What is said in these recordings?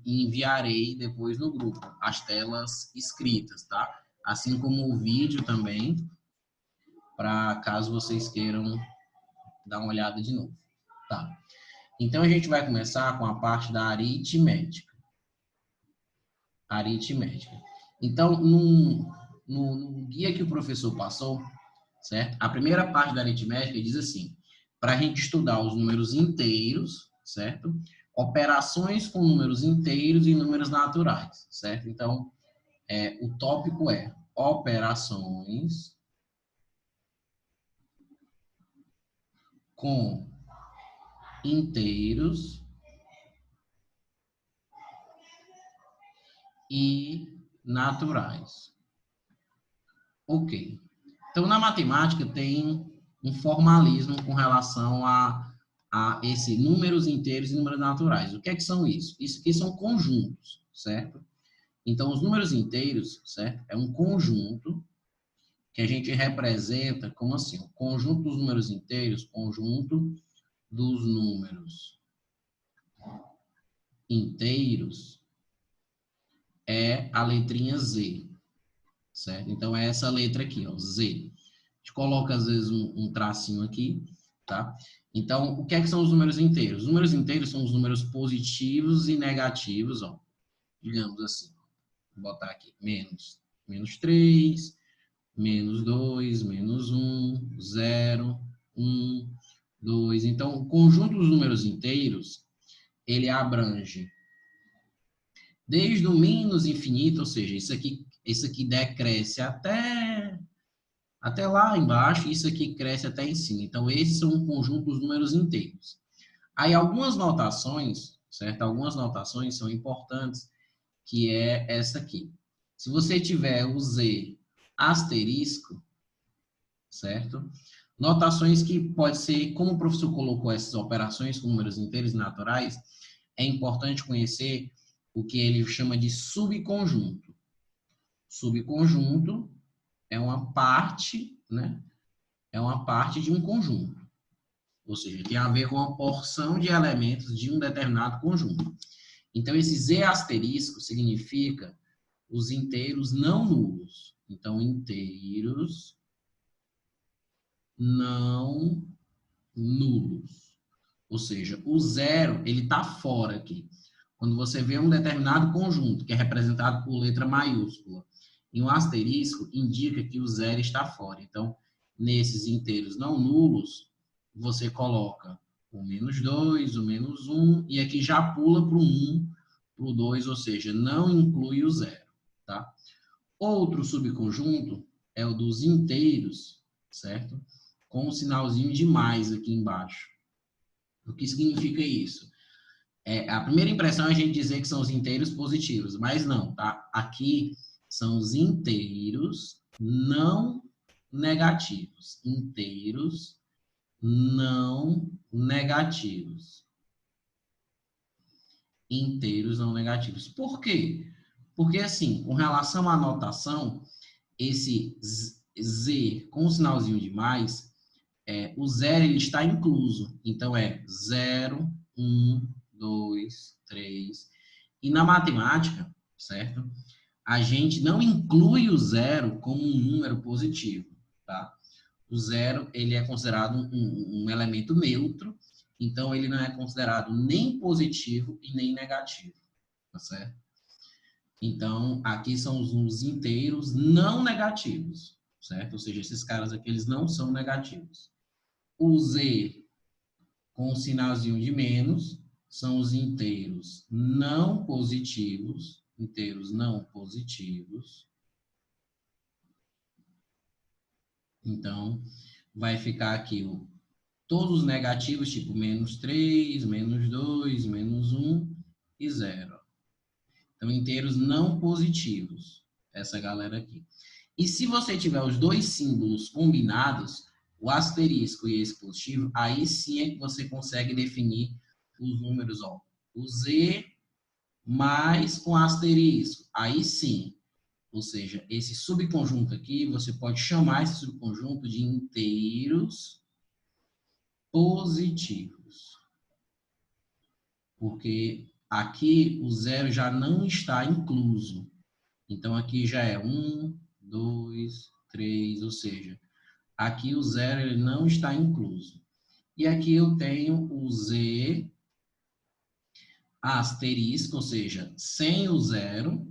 e enviarei depois no grupo as telas escritas, tá? Assim como o vídeo também, para caso vocês queiram dar uma olhada de novo, tá? Então, a gente vai começar com a parte da aritmética. Aritmética. Então, no guia que o professor passou, certo? A primeira parte da aritmética diz assim, para a gente estudar os números inteiros, certo? Operações com números inteiros e números naturais, certo? Então, o tópico é operações com inteiros e naturais. Ok. Então, na matemática tem um formalismo com relação a esse números inteiros e números naturais. O que é que são isso? Isso aqui são conjuntos, certo? Então, os números inteiros, certo? É um conjunto que a gente representa como assim? O conjunto dos números inteiros, conjunto dos números inteiros é a letrinha Z, certo? Então, é essa letra aqui, ó, Z. A gente coloca, às vezes, um tracinho aqui, tá? Então, o que é que são os números inteiros? Os números inteiros são os números positivos e negativos, ó. Digamos assim, vou botar aqui, menos 3, menos 2, menos 1, 0, 1, 2. Então, o conjunto dos números inteiros, ele abrange desde o menos infinito, ou seja, isso aqui decresce até lá embaixo, e isso aqui cresce até em cima. Então, esses são um conjunto dos números inteiros. Aí, algumas notações, certo? Algumas notações são importantes, que é essa aqui. Se você tiver o Z asterisco, certo? Notações que pode ser, como o professor colocou essas operações com números inteiros e naturais, é importante conhecer o que ele chama de subconjunto. Subconjunto é uma parte, né? É uma parte de um conjunto. Ou seja, tem a ver com a porção de elementos de um determinado conjunto. Então, esse Z asterisco significa os inteiros não nulos. Então, inteiros não nulos. Ou seja, o zero, ele está fora aqui. Quando você vê um determinado conjunto, que é representado por letra maiúscula, e um asterisco, indica que o zero está fora. Então, nesses inteiros não nulos, você coloca o menos 2, o menos 1, e aqui já pula para o 1, para o 2, ou seja, não inclui o zero. Tá? Outro subconjunto é o dos inteiros, certo? Com um sinalzinho de mais aqui embaixo. O que significa isso? A primeira impressão é a gente dizer que são os inteiros positivos, mas não, tá? Aqui são os inteiros não negativos. Inteiros não negativos. Inteiros não negativos. Por quê? Porque, assim, com relação à notação, esse Z com o sinalzinho de mais, o zero ele está incluso. Então, é 0, 1, 2, 3. E na matemática, certo? A gente não inclui o zero como um número positivo, tá? O zero, ele é considerado um elemento neutro, então ele não é considerado nem positivo e nem negativo, tá certo? Então, aqui são os inteiros não negativos, certo? Ou seja, esses caras aqui, eles não são negativos. O Z com o sinalzinho de menos são os inteiros não positivos, inteiros não positivos. Então, vai ficar aqui todos os negativos, tipo menos 3, menos 2, menos 1 e 0. Então, inteiros não positivos, essa galera aqui. E se você tiver os dois símbolos combinados, o asterisco e esse positivo, aí sim é que você consegue definir os números, ó. O Z mais com asterisco, aí sim. Ou seja, esse subconjunto aqui, você pode chamar esse subconjunto de inteiros positivos. Porque aqui o zero já não está incluso. Então, aqui já é 1, 2, 3, ou seja, aqui o zero ele não está incluso. E aqui eu tenho o z asterisco, ou seja, sem o zero,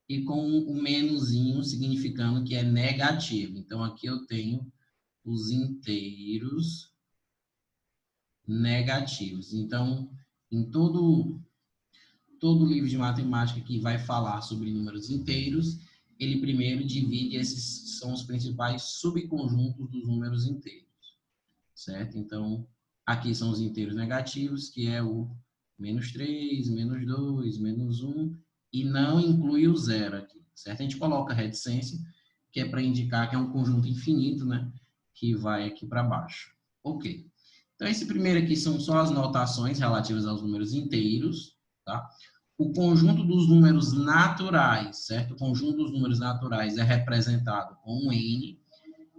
e com o menuzinho significando que é negativo. Então, aqui eu tenho os inteiros negativos. Então, em todo livro de matemática que vai falar sobre números inteiros, ele primeiro divide esses, são os principais subconjuntos dos números inteiros, certo? Então, aqui são os inteiros negativos, que é o -3, -2, -1, e não inclui o zero aqui, certo? A gente coloca reticência, que é para indicar que é um conjunto infinito, né? Que vai aqui para baixo. Ok. Então, esse primeiro aqui são só as notações relativas aos números inteiros, tá? O conjunto dos números naturais, certo? O conjunto dos números naturais é representado com um N,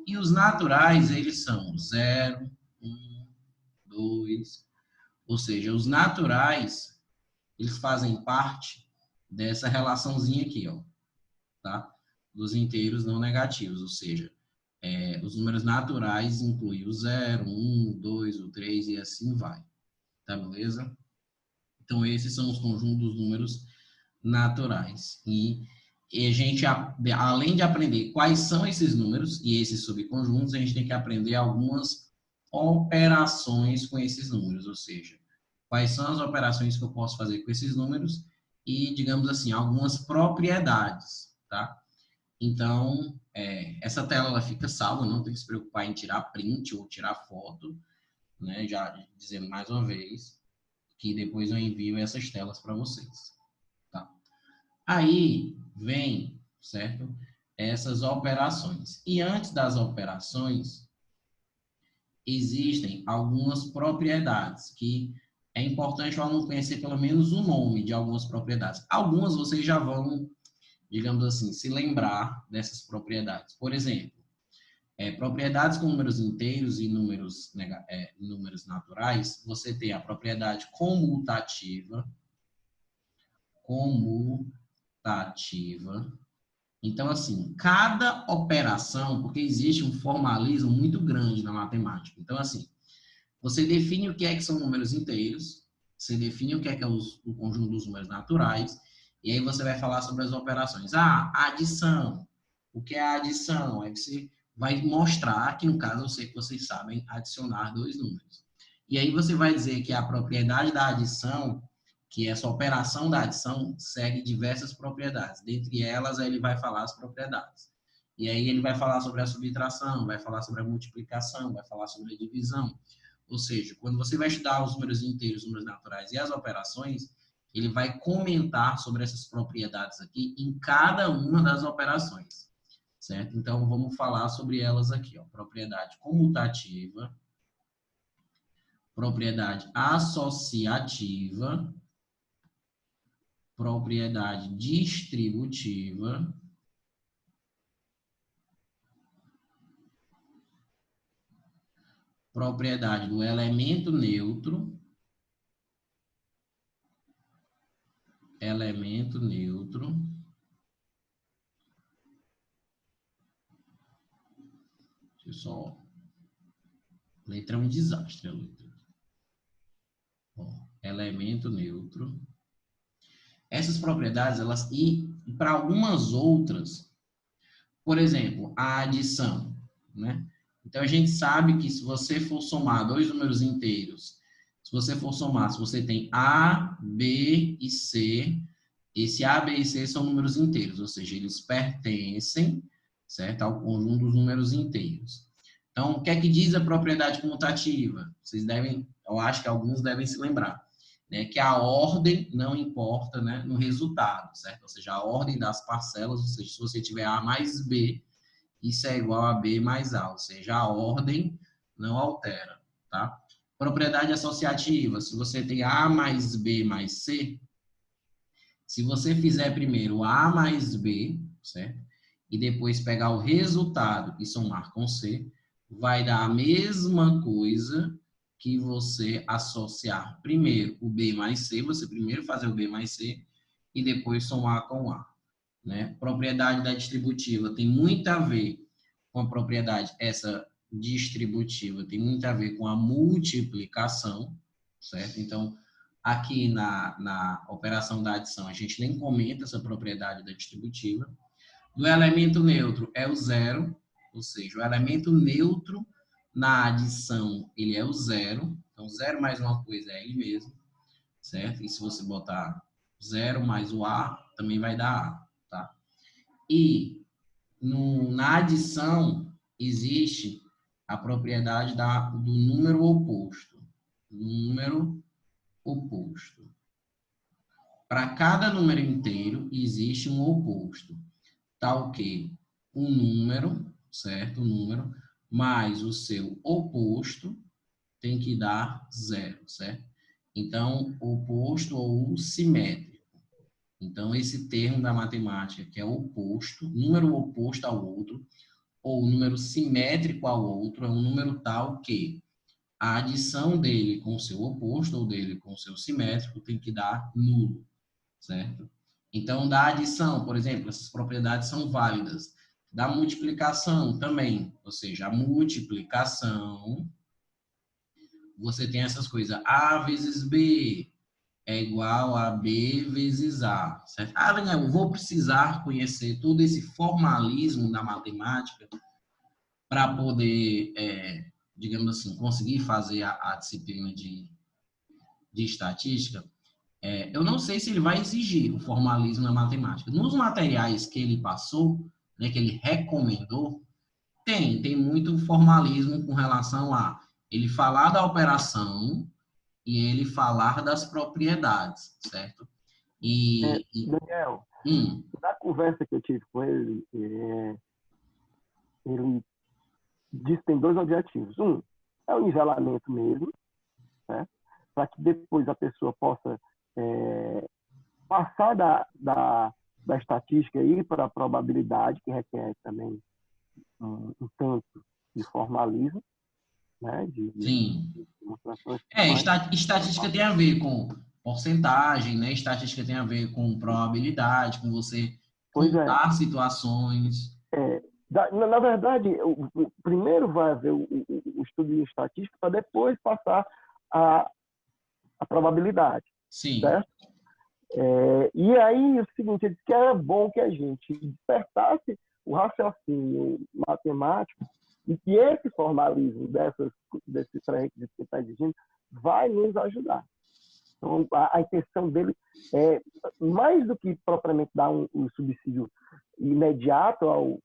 e os naturais, eles são 0, 1, 2, ou seja, os naturais, eles fazem parte dessa relaçãozinha aqui, ó, tá? Dos inteiros não negativos, ou seja, os números naturais incluem o 0, 1, 2, o 3 e assim vai, tá beleza? Então, esses são os conjuntos dos números naturais. E a gente, além de aprender quais são esses números e esses subconjuntos, a gente tem que aprender algumas operações com esses números, ou seja, quais são as operações que eu posso fazer com esses números e, digamos assim, algumas propriedades, tá? Então, essa tela ela fica salva, não tem que se preocupar em tirar print ou tirar foto, né? Já dizendo mais uma vez que depois eu envio essas telas para vocês, tá? Aí vem, certo? Essas operações. E antes das operações, existem algumas propriedades que é importante o aluno conhecer pelo menos o nome de algumas propriedades. Algumas vocês já vão, digamos assim, se lembrar dessas propriedades. Por exemplo, propriedades com números inteiros e números naturais, você tem a propriedade comutativa. Então, assim, cada operação, porque existe um formalismo muito grande na matemática. Então, assim, você define o que é que são números inteiros, você define o que é o conjunto dos números naturais, e aí você vai falar sobre as operações. Adição. O que é a adição? Aí você vai mostrar que, no caso, eu sei que vocês sabem adicionar dois números. E aí você vai dizer que a propriedade da adição, que essa operação da adição segue diversas propriedades. Dentre elas, aí ele vai falar as propriedades. E aí ele vai falar sobre a subtração, vai falar sobre a multiplicação, vai falar sobre a divisão. Ou seja, quando você vai estudar os números inteiros, os números naturais e as operações, ele vai comentar sobre essas propriedades aqui em cada uma das operações, certo? Então, vamos falar sobre elas aqui, ó. Propriedade comutativa, propriedade associativa, propriedade distributiva, propriedade do elemento neutro, só letra é um desastre, a letra. Ó, elemento neutro. Essas propriedades, elas, e para algumas outras, por exemplo, a adição, né? Então, a gente sabe que se você for somar dois números inteiros, se você for somar, se você tem A, B e C, esse A, B e C são números inteiros, ou seja, eles pertencem, certo, ao conjunto dos números inteiros. Então, o que é que diz a propriedade comutativa? Vocês devem, eu acho que alguns devem se lembrar, né, que a ordem não importa, né, no resultado, certo? Ou seja, a ordem das parcelas, ou seja, se você tiver A mais B, isso é igual a B mais A, ou seja, a ordem não altera, tá? Propriedade associativa, se você tem A mais B mais C, se você fizer primeiro A mais B, certo? E depois pegar o resultado e somar com C, vai dar a mesma coisa que você associar primeiro o B mais C, você primeiro fazer o B mais C e depois somar com A, né? Propriedade da distributiva tem muito a ver com a propriedade, essa distributiva tem muito a ver com a multiplicação, certo? Então, aqui na operação da adição, a gente nem comenta essa propriedade da distributiva. Do elemento neutro é o zero, ou seja, o elemento neutro na adição, ele é o zero. Então, zero mais uma coisa é ele mesmo, certo? E se você botar zero mais o A, também vai dar A, tá? E na adição, existe a propriedade do número oposto. Número oposto. Para cada número inteiro, existe um oposto. Tal que um número, certo? Um número, mais o seu oposto tem que dar zero, certo? Então, oposto ou simétrico. Então, esse termo da matemática, que é oposto, número oposto ao outro, ou número simétrico ao outro, é um número tal que a adição dele com o seu oposto ou dele com o seu simétrico tem que dar nulo, certo? Então, da adição, por exemplo, essas propriedades são válidas. Da multiplicação também, ou seja, a multiplicação, você tem essas coisas, A vezes B é igual a B vezes A, certo? Ah, Daniel, eu vou precisar conhecer todo esse formalismo da matemática para poder, digamos assim, conseguir fazer a disciplina de estatística. Eu não sei se ele vai exigir o formalismo na matemática. Nos materiais que ele passou, né, que ele recomendou, tem muito formalismo com relação a ele falar da operação e ele falar das propriedades, certo? Daniel, Hum, na conversa que eu tive com ele, ele disse que tem dois objetivos. Um é o nivelamento mesmo, né? Para que depois a pessoa possa passar da estatística aí para a probabilidade, que requer também um tanto de formalismo, né? sim. De demonstrações e tudo mais. Estatística tem a ver com porcentagem, né? Estatística tem a ver com probabilidade, com você Pois é. contar situações. Na verdade, primeiro vai haver o estudo de estatística para depois passar a probabilidade, Sim, certo? E aí, o seguinte, ele disse que era bom que a gente despertasse o raciocínio matemático e que esse formalismo desses pré-requisitos que está exigindo vai nos ajudar. Então, a intenção dele é, mais do que propriamente dar um subsídio imediato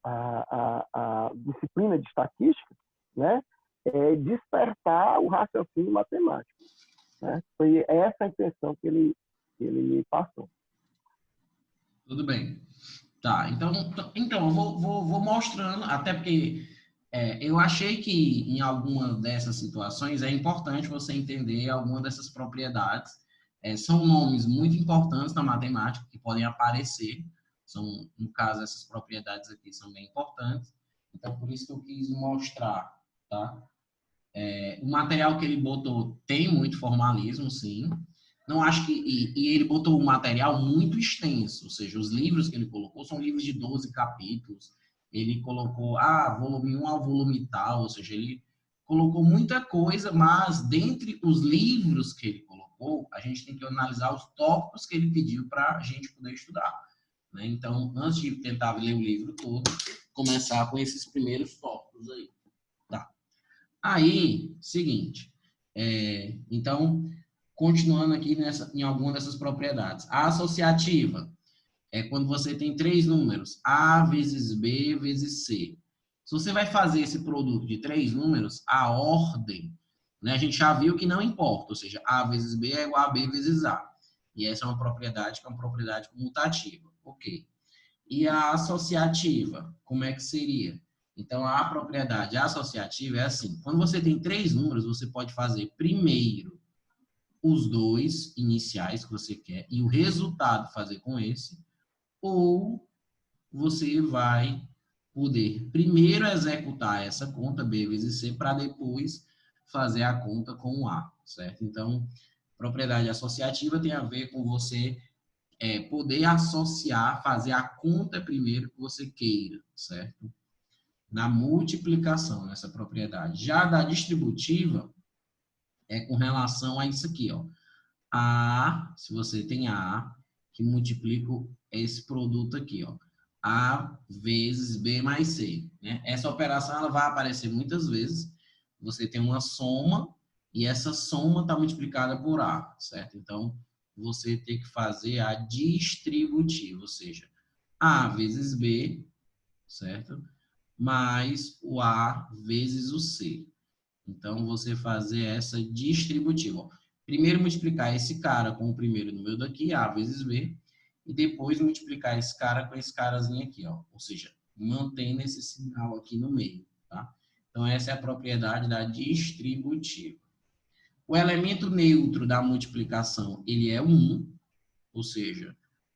à disciplina de estatística, né, é despertar o raciocínio matemático. Né? Foi essa a intenção que ele passou. tudo bem. Tá, então eu vou mostrando, até porque eu achei que em alguma dessas situações é importante você entender alguma dessas propriedades. São nomes muito importantes na matemática que podem aparecer. São, no caso, essas propriedades aqui são bem importantes. Então, por isso que eu quis mostrar, tá? O material que ele botou tem muito formalismo, sim. Não acho que. E ele botou um material muito extenso, ou seja, os livros que ele colocou são livros de 12 capítulos. Ele colocou, volume 1 ao volume tal, ou seja, ele colocou muita coisa, mas dentre os livros que ele colocou, a gente tem que analisar os tópicos que ele pediu para a gente poder estudar. Né? Então, antes de tentar ler o livro todo, começar com esses primeiros tópicos aí. Tá. Aí, seguinte. Então, continuando aqui em alguma dessas propriedades. A associativa é quando você tem três números, A vezes B vezes C. Se você vai fazer esse produto de três números, a ordem, né, a gente já viu que não importa, ou seja, A vezes B é igual a B vezes A. E essa é uma propriedade que é uma propriedade comutativa. Ok. E a associativa, como é que seria? Então, a propriedade associativa é assim: quando você tem três números, você pode fazer primeiro os dois iniciais que você quer e o resultado fazer com esse, ou você vai poder primeiro executar essa conta B vezes C para depois fazer a conta com o A, certo? Então, propriedade associativa tem a ver com você poder associar, fazer a conta primeiro que você queira, certo? Na multiplicação, nessa propriedade. Já da distributiva, é com relação a isso aqui, ó. A, se você tem A, que multiplica esse produto aqui, ó. A vezes B mais C, né? Essa operação, ela vai aparecer muitas vezes. Você tem uma soma, e essa soma está multiplicada por A, certo? Então, você tem que fazer a distributiva, ou seja, A vezes B, certo? Mais o A vezes o C. Então, você fazer essa distributiva. Ó. Primeiro multiplicar esse cara com o primeiro número daqui, A vezes B, e depois multiplicar esse cara com esse carazinho aqui, ó. Ou seja, mantendo esse sinal aqui no meio, tá? Então, essa é a propriedade da distributiva. O elemento neutro da multiplicação, ele é 1, ou seja,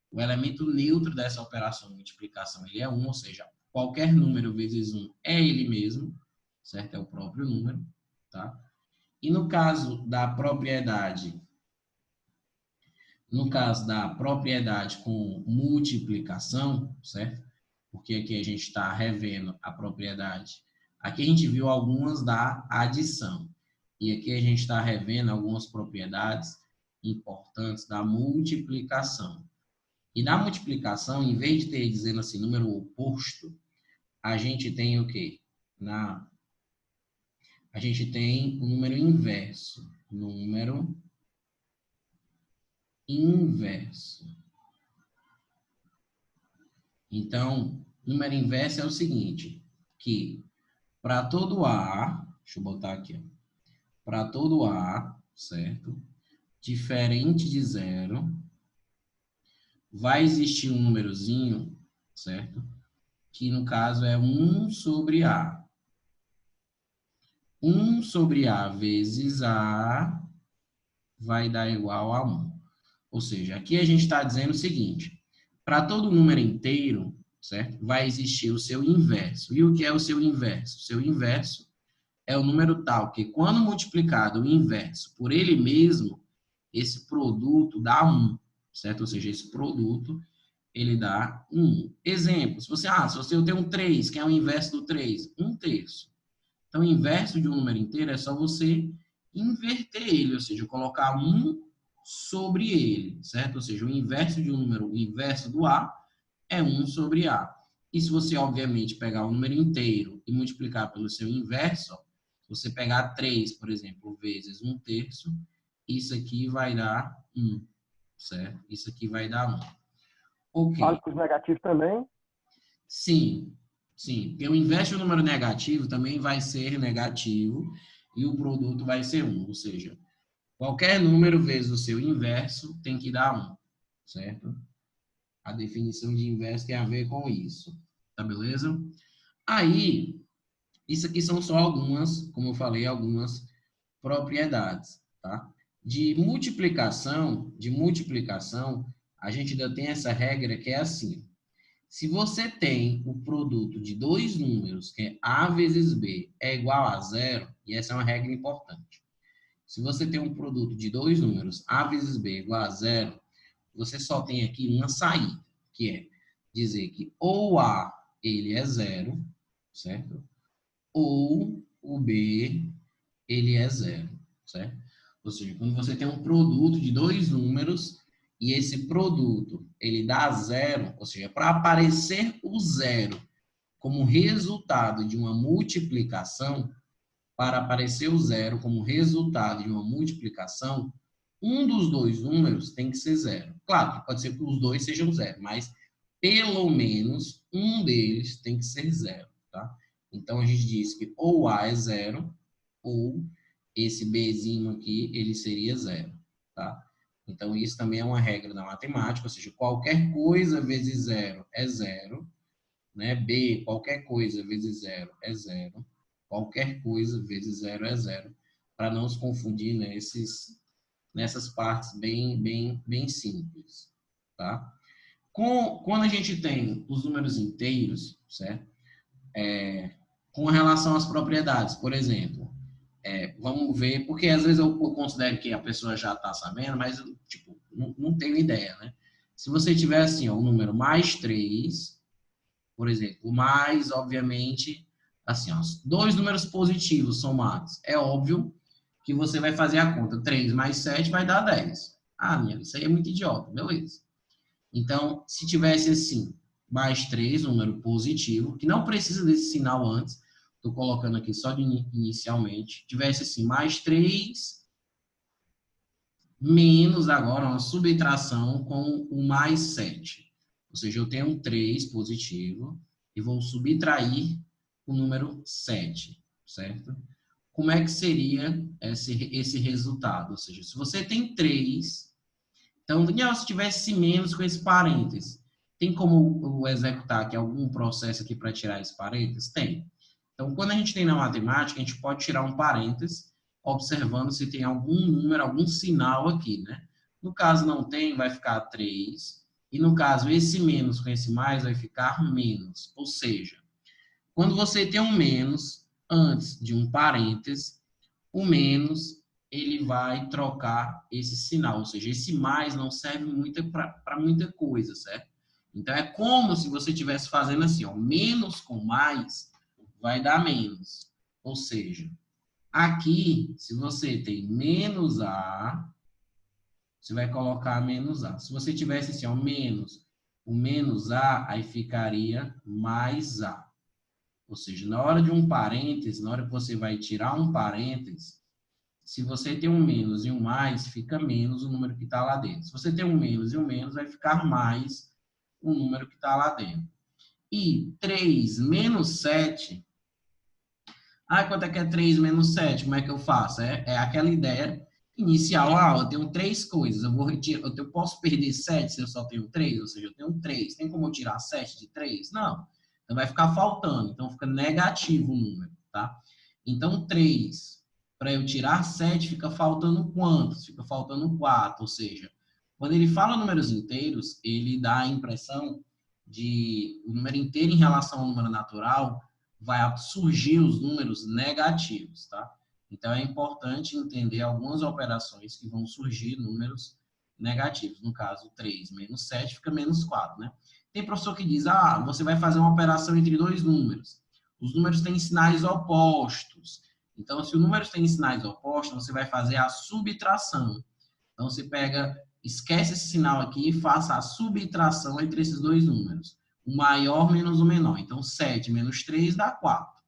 o elemento neutro dessa operação de multiplicação, ele é 1, ou seja, qualquer número vezes 1 é ele mesmo, certo? É o próprio número, tá? E no caso da propriedade com multiplicação, certo? Porque aqui a gente está revendo a propriedade. Aqui a gente viu algumas da adição. E aqui a gente está revendo algumas propriedades importantes da multiplicação. E na multiplicação, em vez de ter dizendo assim, número oposto, a gente tem o quê? A gente tem o número inverso. Número inverso. Então, número inverso é o seguinte, que para todo A, deixa eu botar aqui, para todo A, certo? Diferente de zero, vai existir um númerozinho, certo? Que no caso é 1 sobre A. 1 sobre A vezes A vai dar igual a 1. Ou seja, aqui a gente está dizendo o seguinte, para todo número inteiro, certo? Vai existir o seu inverso. E o que é o seu inverso? O seu inverso é o número tal que, quando multiplicado o inverso por ele mesmo, esse produto dá 1, certo? Ou seja, esse produto, ele dá 1. Exemplo, se você tem um 3, que é o inverso do 3, 1/3. Então, o inverso de um número inteiro é só você inverter ele, ou seja, colocar 1 sobre ele, certo? Ou seja, o inverso de um número, o inverso do A, é 1 sobre A. E se você, obviamente, pegar o número inteiro e multiplicar pelo seu inverso, se você pegar 3, por exemplo, vezes 1/3, isso aqui vai dar 1, certo? Isso aqui vai dar 1. Ok. Vale para os negativos também? Sim, sim. Porque o inverso do número negativo também vai ser negativo e o produto vai ser 1. Ou seja, qualquer número vezes o seu inverso tem que dar 1, certo? A definição de inverso tem a ver com isso, tá beleza? Aí, isso aqui são só algumas, como eu falei, algumas propriedades, tá? De multiplicação, a gente ainda tem essa regra que é assim. Se você tem o produto de dois números, que é A vezes B, é igual a 0, e essa é uma regra importante. Se você tem um produto de dois números, A vezes B é igual a 0, você só tem aqui uma saída, que é dizer que ou A ele é 0, certo? Ou o B ele é 0, certo? Ou seja, quando você tem um produto de dois números e esse produto ele dá 0, ou seja, para aparecer o 0 como resultado de uma multiplicação, para aparecer o 0 como resultado de uma multiplicação, um dos dois números tem que ser 0. Claro, pode ser que os dois sejam 0, mas pelo menos um deles tem que ser 0, tá? Então, a gente diz que ou A é 0, ou esse Bzinho aqui, ele seria 0, tá? Então, isso também é uma regra da matemática, ou seja, qualquer coisa vezes 0 é 0, né? B, qualquer coisa vezes 0 é 0, qualquer coisa vezes 0 é 0, para não se confundir nessas partes bem simples, tá? Quando a gente tem os números inteiros, certo? Com relação às propriedades, por exemplo, vamos ver, porque às vezes eu considero que a pessoa já está sabendo, mas tipo, não tenho ideia, né? Se você tiver assim, ó, o número mais 3, por exemplo, mais, obviamente, assim, ó, dois números positivos somados, é óbvio que você vai fazer a conta. 3 mais 7 vai dar 10. Ah, isso aí é muito idiota, beleza. Então, se tivesse assim, mais 3, número positivo, que não precisa desse sinal antes, estou colocando aqui só de inicialmente, tivesse assim, mais 3, menos agora uma subtração com o mais 7. Ou seja, eu tenho um 3 positivo e vou subtrair o número 7, certo? Como é que seria esse resultado? Ou seja, se você tem 3, então, Daniel, se tivesse menos com esse parênteses, tem como executar aqui algum processo aqui para tirar esse parênteses? Tem. Então, quando a gente tem na matemática, a gente pode tirar um parênteses, observando se tem algum número, algum sinal aqui, né? No caso não tem, vai ficar 3. E no caso, esse menos com esse mais vai ficar menos. Ou seja, quando você tem um menos antes de um parênteses, o menos ele vai trocar esse sinal, ou seja, esse mais não serve para muita coisa, certo? Então é como se você estivesse fazendo assim, ó, menos com mais vai dar menos. Ou seja, aqui, se você tem menos A, você vai colocar menos A. Se você tivesse assim, ó, menos, o menos A, aí ficaria mais A. Ou seja, na hora de um parêntese, na hora que você vai tirar um parêntese, se você tem um menos e um mais, fica menos o número que está lá dentro. Se você tem um menos e um menos, vai ficar mais o número que está lá dentro. E 3 menos 7. Ah, quanto é que é 3 menos 7? Como é que eu faço? É aquela ideia inicial. Ah, eu tenho 3 coisas. Eu vou retirar. Eu posso perder 7 se eu só tenho 3? Ou seja, eu tenho 3. Tem como eu tirar 7 de 3? Não. Então vai ficar faltando. Então fica negativo o número, tá? Então 3, para eu tirar 7, fica faltando quantos? Fica faltando 4. Ou seja, quando ele fala números inteiros, ele dá a impressão de o número inteiro em relação ao número natural vai surgir os números negativos, tá? Então, é importante entender algumas operações que vão surgir números negativos. No caso, 3 menos 7 fica menos 4, né? Tem professor que diz, você vai fazer uma operação entre dois números. Os números têm sinais opostos. Então, se o número tem sinais opostos, você vai fazer a subtração. Então, você esquece esse sinal aqui e faça a subtração entre esses dois números. O maior menos o menor. Então, 7 menos 3 dá 4.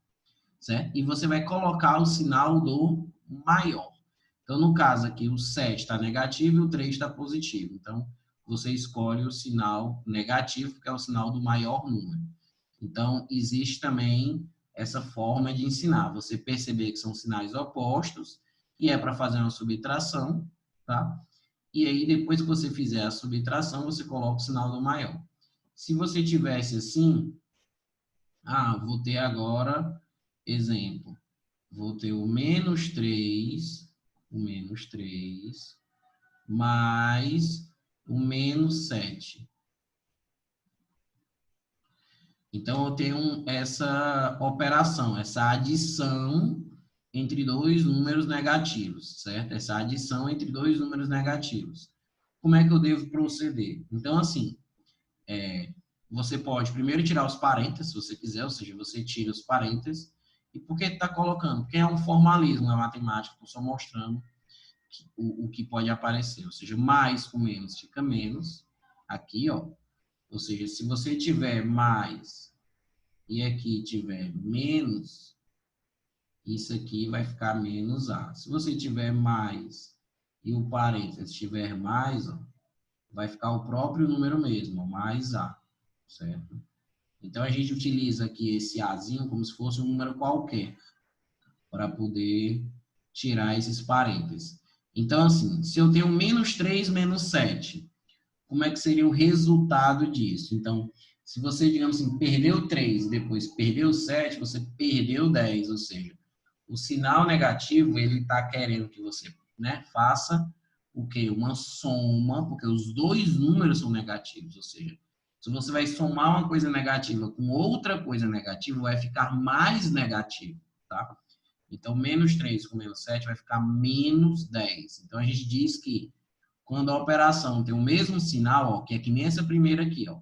Certo? E você vai colocar o sinal do maior. Então, no caso aqui, o 7 está negativo e o 3 está positivo. Então, você escolhe o sinal negativo, que é o sinal do maior número. Então, existe também essa forma de ensinar. Você perceber que são sinais opostos, e é para fazer uma subtração, tá? E aí, depois que você fizer a subtração, você coloca o sinal do maior. Se você tivesse assim, vou ter agora, exemplo, vou ter o menos 3 mais o menos 7. Então, eu tenho essa operação, essa adição entre dois números negativos, certo? Essa adição entre dois números negativos. Como é que eu devo proceder? Então, assim, você pode primeiro tirar os parênteses, se você quiser, ou seja, você tira os parênteses. E por que está colocando? Porque é um formalismo na matemática, estou só mostrando o que pode aparecer. Ou seja, mais com menos fica menos. Aqui, ó. Ou seja, se você tiver mais e aqui tiver menos, isso aqui vai ficar menos A. Se você tiver mais e o parênteses tiver mais, ó, vai ficar o próprio número mesmo, ó, mais A. Certo? Então, a gente utiliza aqui esse Azinho como se fosse um número qualquer para poder tirar esses parênteses. Então, assim, se eu tenho menos 3 menos 7, como é que seria o resultado disso? Então, se você, digamos assim, perdeu 3 e depois perdeu 7, você perdeu 10, ou seja, o sinal negativo, ele está querendo que você, né, faça o quê? Uma soma, porque os dois números são negativos, ou seja, Se você vai somar uma coisa negativa com outra coisa negativa, vai ficar mais negativo, tá? Então, menos 3 com menos 7 vai ficar menos 10. Então, a gente diz que quando a operação tem o mesmo sinal, ó, que é que nem essa primeira aqui, ó.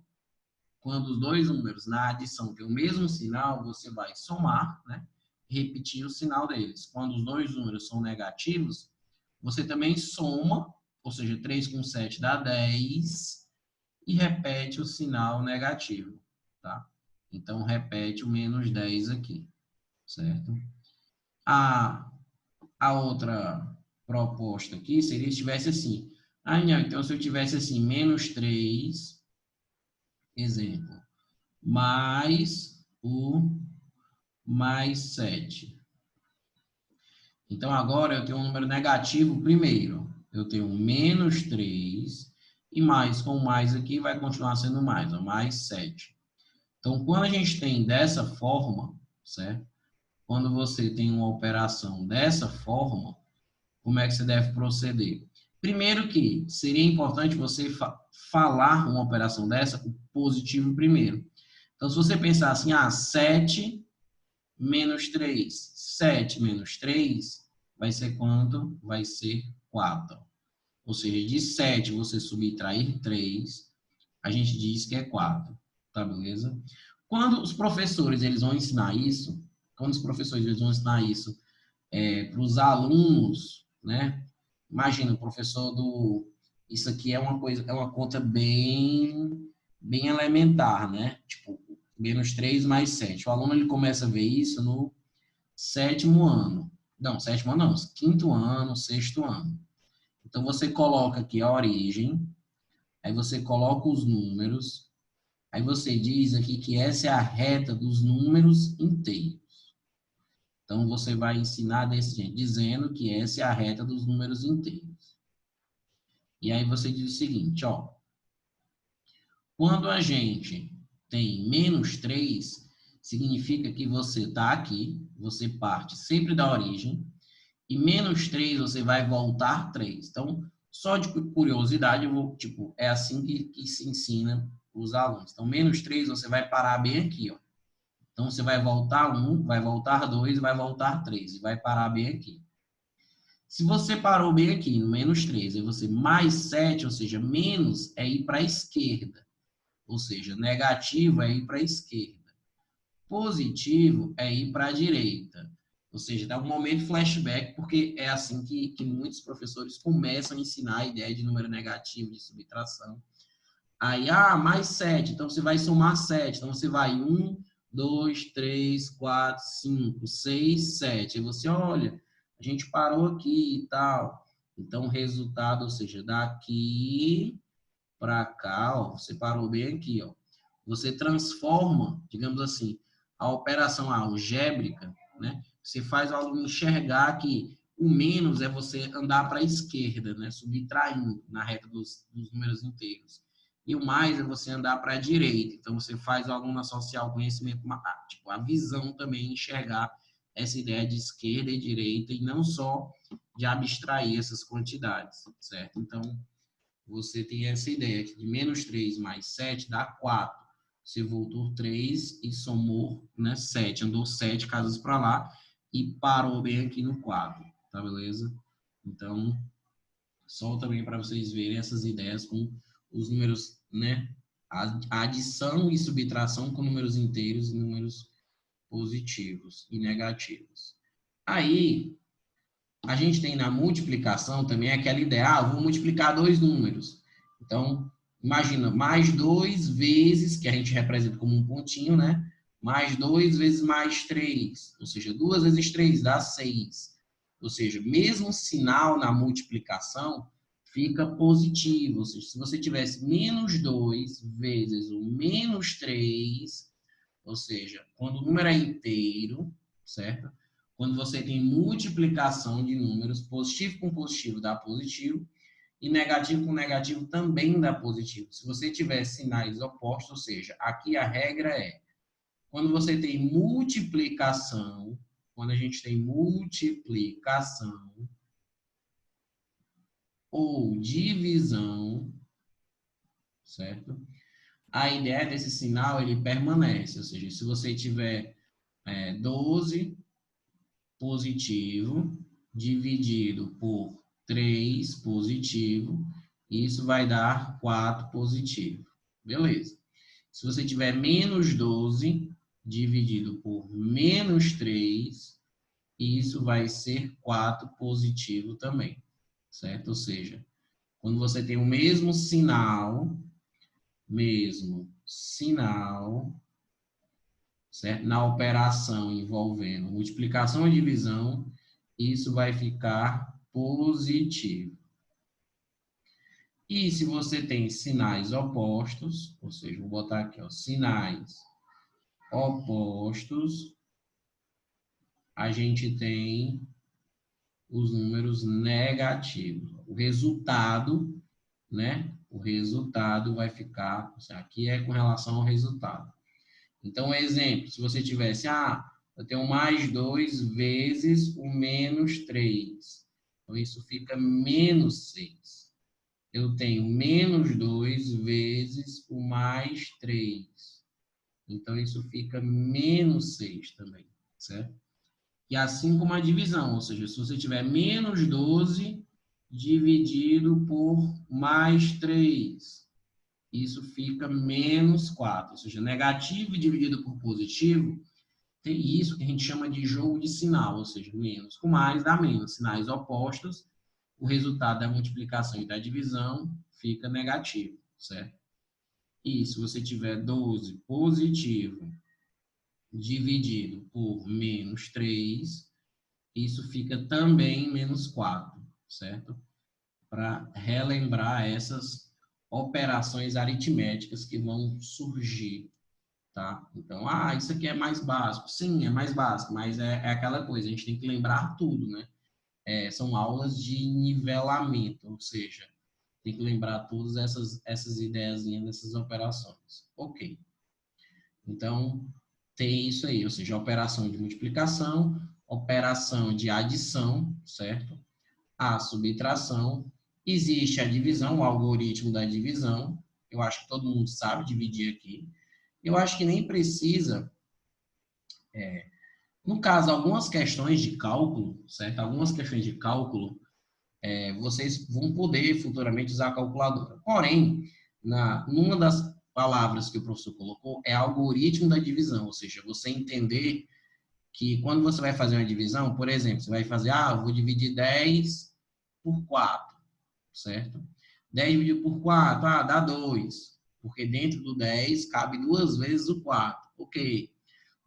Quando os dois números na adição têm o mesmo sinal, você vai somar, né? Repetir o sinal deles. Quando os dois números são negativos, você também soma, ou seja, 3 com 7 dá 10, e repete o sinal negativo, tá? Então, repete o menos 10 aqui, certo? A outra proposta aqui seria se tivesse assim. Não, então se eu tivesse assim, menos 3, exemplo, mais o mais 7. Então, agora eu tenho um número negativo primeiro. Eu tenho menos 3 e mais com mais aqui vai continuar sendo mais, ó, mais 7. Então, quando a gente tem dessa forma, certo? Quando você tem uma operação dessa forma, como é que você deve proceder? Primeiro que seria importante você falar uma operação dessa com positivo primeiro. Então, se você pensar assim, 7 menos 3. 7 menos 3 vai ser quanto? Vai ser 4. Ou seja, de 7 você subtrair 3, a gente diz que é 4. Tá, beleza? Quando os professores eles vão ensinar isso, para os alunos, né? Imagina, o professor do... Isso aqui é uma conta bem elementar, né? Tipo, menos 3 mais 7. O aluno ele começa a ver isso no sétimo ano. Não, sétimo ano não, quinto ano, sexto ano. Então, você coloca aqui a origem, aí você coloca os números, aí você diz aqui que essa é a reta dos números inteiros. Então, você vai ensinar desse jeito, dizendo que essa é a reta dos números inteiros. E aí você diz o seguinte, ó. Quando a gente tem menos 3, significa que você está aqui, você parte sempre da origem, e menos 3 você vai voltar 3. Então, só de curiosidade, é assim que se ensina os alunos. Então, menos 3 você vai parar bem aqui, ó. Então, você vai voltar 1, vai voltar 2, vai voltar 3, e vai parar bem aqui. Se você parou bem aqui, no menos 3, e você mais 7, ou seja, menos é ir para a esquerda. Ou seja, negativo é ir para a esquerda. Positivo é ir para a direita. Ou seja, dá um momento flashback, porque é assim que muitos professores começam a ensinar a ideia de número negativo, de subtração. Aí, mais 7, então você vai somar 7. Então você vai 1, 2, 3, 4, 5, 6, 7. Aí você olha, a gente parou aqui e tal. Então o resultado, ou seja, daqui para cá, ó, você parou bem aqui, ó. Você transforma, digamos assim, a operação algébrica, né? Você faz o aluno enxergar que o menos é você andar para a esquerda, né? Subtraindo na reta dos números inteiros. E o mais é você andar para a direita. Então, você faz o aluno associar o conhecimento, tipo, a visão também, enxergar essa ideia de esquerda e direita, e não só de abstrair essas quantidades, certo? Então, você tem essa ideia que de menos 3 mais 7 dá 4. Você voltou 3 e somou, né, 7. Andou 7 casas para lá e parou bem aqui no 4. Tá, beleza? Então, só também para vocês verem essas ideias com os números, né? A adição e subtração com números inteiros e números positivos e negativos. Aí, a gente tem na multiplicação também aquela ideia, vou multiplicar dois números. Então, imagina, mais 2 vezes, que a gente representa como um pontinho, né? Mais 2 vezes mais 3, ou seja, 2 vezes 3 dá 6. Ou seja, mesmo sinal na multiplicação fica positivo. Ou seja, se você tivesse menos 2 vezes o menos 3, ou seja, quando o número é inteiro, certo? Quando você tem multiplicação de números, positivo com positivo dá positivo, e negativo com negativo também dá positivo. Se você tiver sinais opostos, ou seja, aqui a regra é, quando você tem multiplicação, quando a gente tem multiplicação ou divisão, certo? a ideia desse sinal, ele permanece, ou seja, se você tiver 12 positivo dividido por 3 positivo, isso vai dar 4 positivo. Beleza. Se você tiver menos 12 dividido por menos 3, isso vai ser 4 positivo também, certo? Ou seja, quando você tem o mesmo sinal, certo? Na operação envolvendo multiplicação e divisão, isso vai ficar positivo. E se você tem sinais opostos, ou seja, vou botar aqui, ó, sinais opostos, a gente tem os números negativos. O resultado, né? O resultado vai ficar, aqui é com relação ao resultado. Então, exemplo, se você tivesse, eu tenho mais 2 vezes o menos 3. Então, isso fica menos 6. Eu tenho menos 2 vezes o mais 3. Então, isso fica menos 6 também, certo? E assim como a divisão, ou seja, se você tiver menos 12 dividido por mais 3, isso fica menos 4. Ou seja, negativo dividido por positivo, tem isso que a gente chama de jogo de sinal, ou seja, menos com mais dá menos. Sinais opostos, o resultado da multiplicação e da divisão fica negativo, certo? E se você tiver 12 positivo dividido por menos 3, isso fica também menos 4, certo? Para relembrar essas operações aritméticas que vão surgir, tá? Então, isso aqui é mais básico. Sim, é mais básico, mas é aquela coisa, a gente tem que lembrar tudo, né? São aulas de nivelamento, ou seja, tem que lembrar todas essas ideiazinhas dessas operações. Ok. Então, tem isso aí, ou seja, operação de multiplicação, operação de adição, certo? A subtração, existe a divisão, o algoritmo da divisão, eu acho que todo mundo sabe dividir aqui. Eu acho que nem precisa, no caso, algumas questões de cálculo, certo? Algumas questões de cálculo, vocês vão poder futuramente usar a calculadora. Porém, numa das palavras que o professor colocou, é algoritmo da divisão, ou seja, você entender que quando você vai fazer uma divisão, por exemplo, você vai fazer, eu vou dividir 10 por 4, certo? 10 dividido por 4, dá 2, porque dentro do 10 cabe 2 vezes o 4, ok.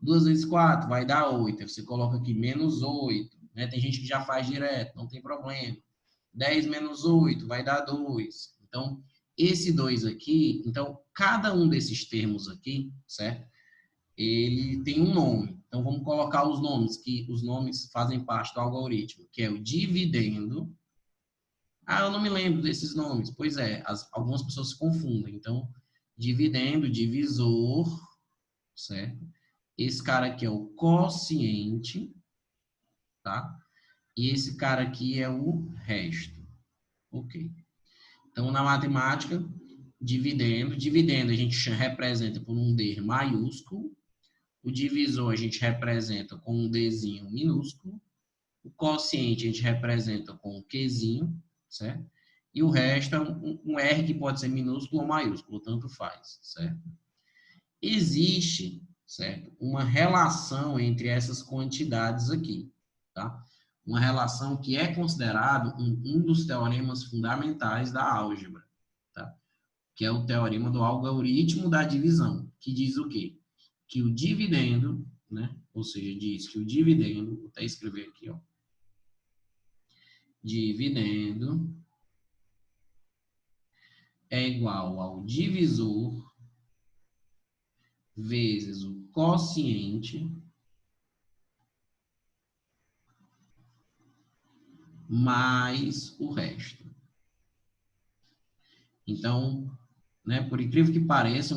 2 vezes 4 vai dar 8, aí você coloca aqui menos 8, né? Tem gente que já faz direto, não tem problema. 10 menos 8 vai dar 2. Então, esse 2 aqui, então, cada um desses termos aqui, certo? Ele tem um nome. Então, vamos colocar os nomes, que os nomes fazem parte do algoritmo, que é o dividendo. Eu não me lembro desses nomes. Pois é, algumas pessoas se confundem. Então, dividendo, divisor, certo? Esse cara aqui é o quociente, tá? E esse cara aqui é o resto. Ok. Então, na matemática, dividendo a gente representa por um D maiúsculo, o divisor a gente representa com um Dzinho minúsculo, o quociente a gente representa com um Qzinho, certo? E o resto é um R que pode ser minúsculo ou maiúsculo, tanto faz, certo? Existe, certo, uma relação entre essas quantidades aqui, tá? Uma relação que é considerado um dos teoremas fundamentais da álgebra, tá? Que é o teorema do algoritmo da divisão, que diz o quê? Que o dividendo, né? Ou seja, diz que o dividendo, vou até escrever aqui, ó. Dividendo é igual ao divisor vezes o quociente mais o resto. Então, né, por incrível que pareça,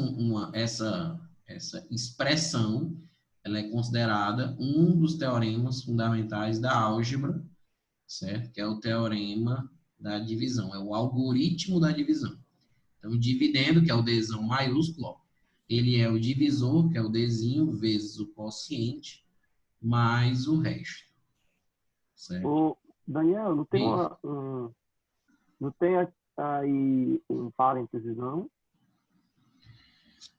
essa expressão ela é considerada um dos teoremas fundamentais da álgebra, certo? Que é o teorema da divisão, é o algoritmo da divisão. Então, o dividendo, que é o Dzão maiúsculo, ó, ele é o divisor, que é o Dzinho, vezes o quociente, mais o resto. Certo? Ô, Daniel, não tem Isso. não tem aí um parênteses, não?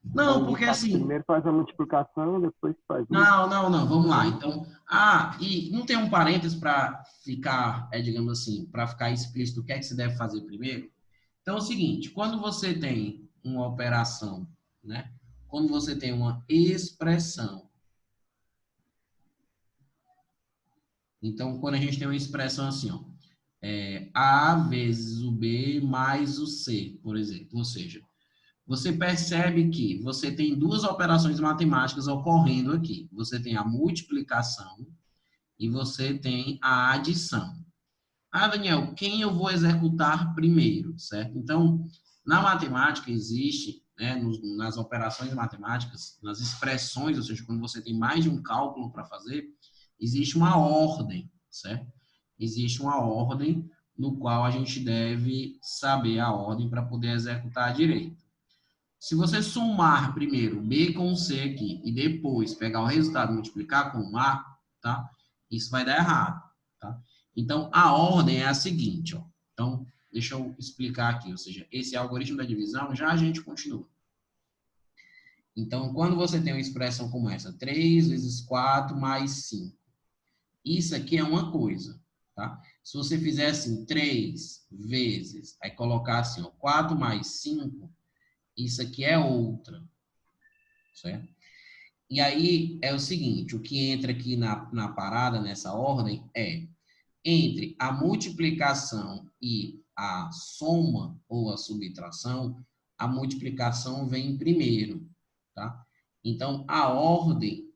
Não, porque assim... Primeiro faz a multiplicação, depois faz isso. Não, vamos lá. Então, e não tem um parênteses para ficar, digamos assim, para ficar explícito o que é que você deve fazer primeiro? Então, é o seguinte, quando você tem uma operação, né? Quando você tem uma expressão. Então, quando a gente tem uma expressão assim, ó, A vezes o B mais o C, por exemplo. Ou seja, você percebe que você tem duas operações matemáticas ocorrendo aqui. Você tem a multiplicação e você tem a adição. Daniel, quem eu vou executar primeiro, certo? Então, na matemática existe, né, nas operações matemáticas, nas expressões, ou seja, quando você tem mais de um cálculo para fazer, existe uma ordem, certo? Existe uma ordem no qual a gente deve saber a ordem para poder executar direito. Se você somar primeiro B com C aqui e depois pegar o resultado e multiplicar com A, tá? Isso vai dar errado, tá? Então, a ordem é a seguinte, ó. Então, deixa eu explicar aqui, ou seja, esse algoritmo da divisão, já a gente continua. Então, quando você tem uma expressão como essa, 3 vezes 4 mais 5, isso aqui é uma coisa, tá? Se você fizer assim, 3 vezes, aí colocar assim, ó, 4 mais 5, isso aqui é outra, certo? E aí é o seguinte, o que entra aqui na parada, nessa ordem, é entre a multiplicação e a soma ou a subtração, a multiplicação vem primeiro, tá? Então, a ordem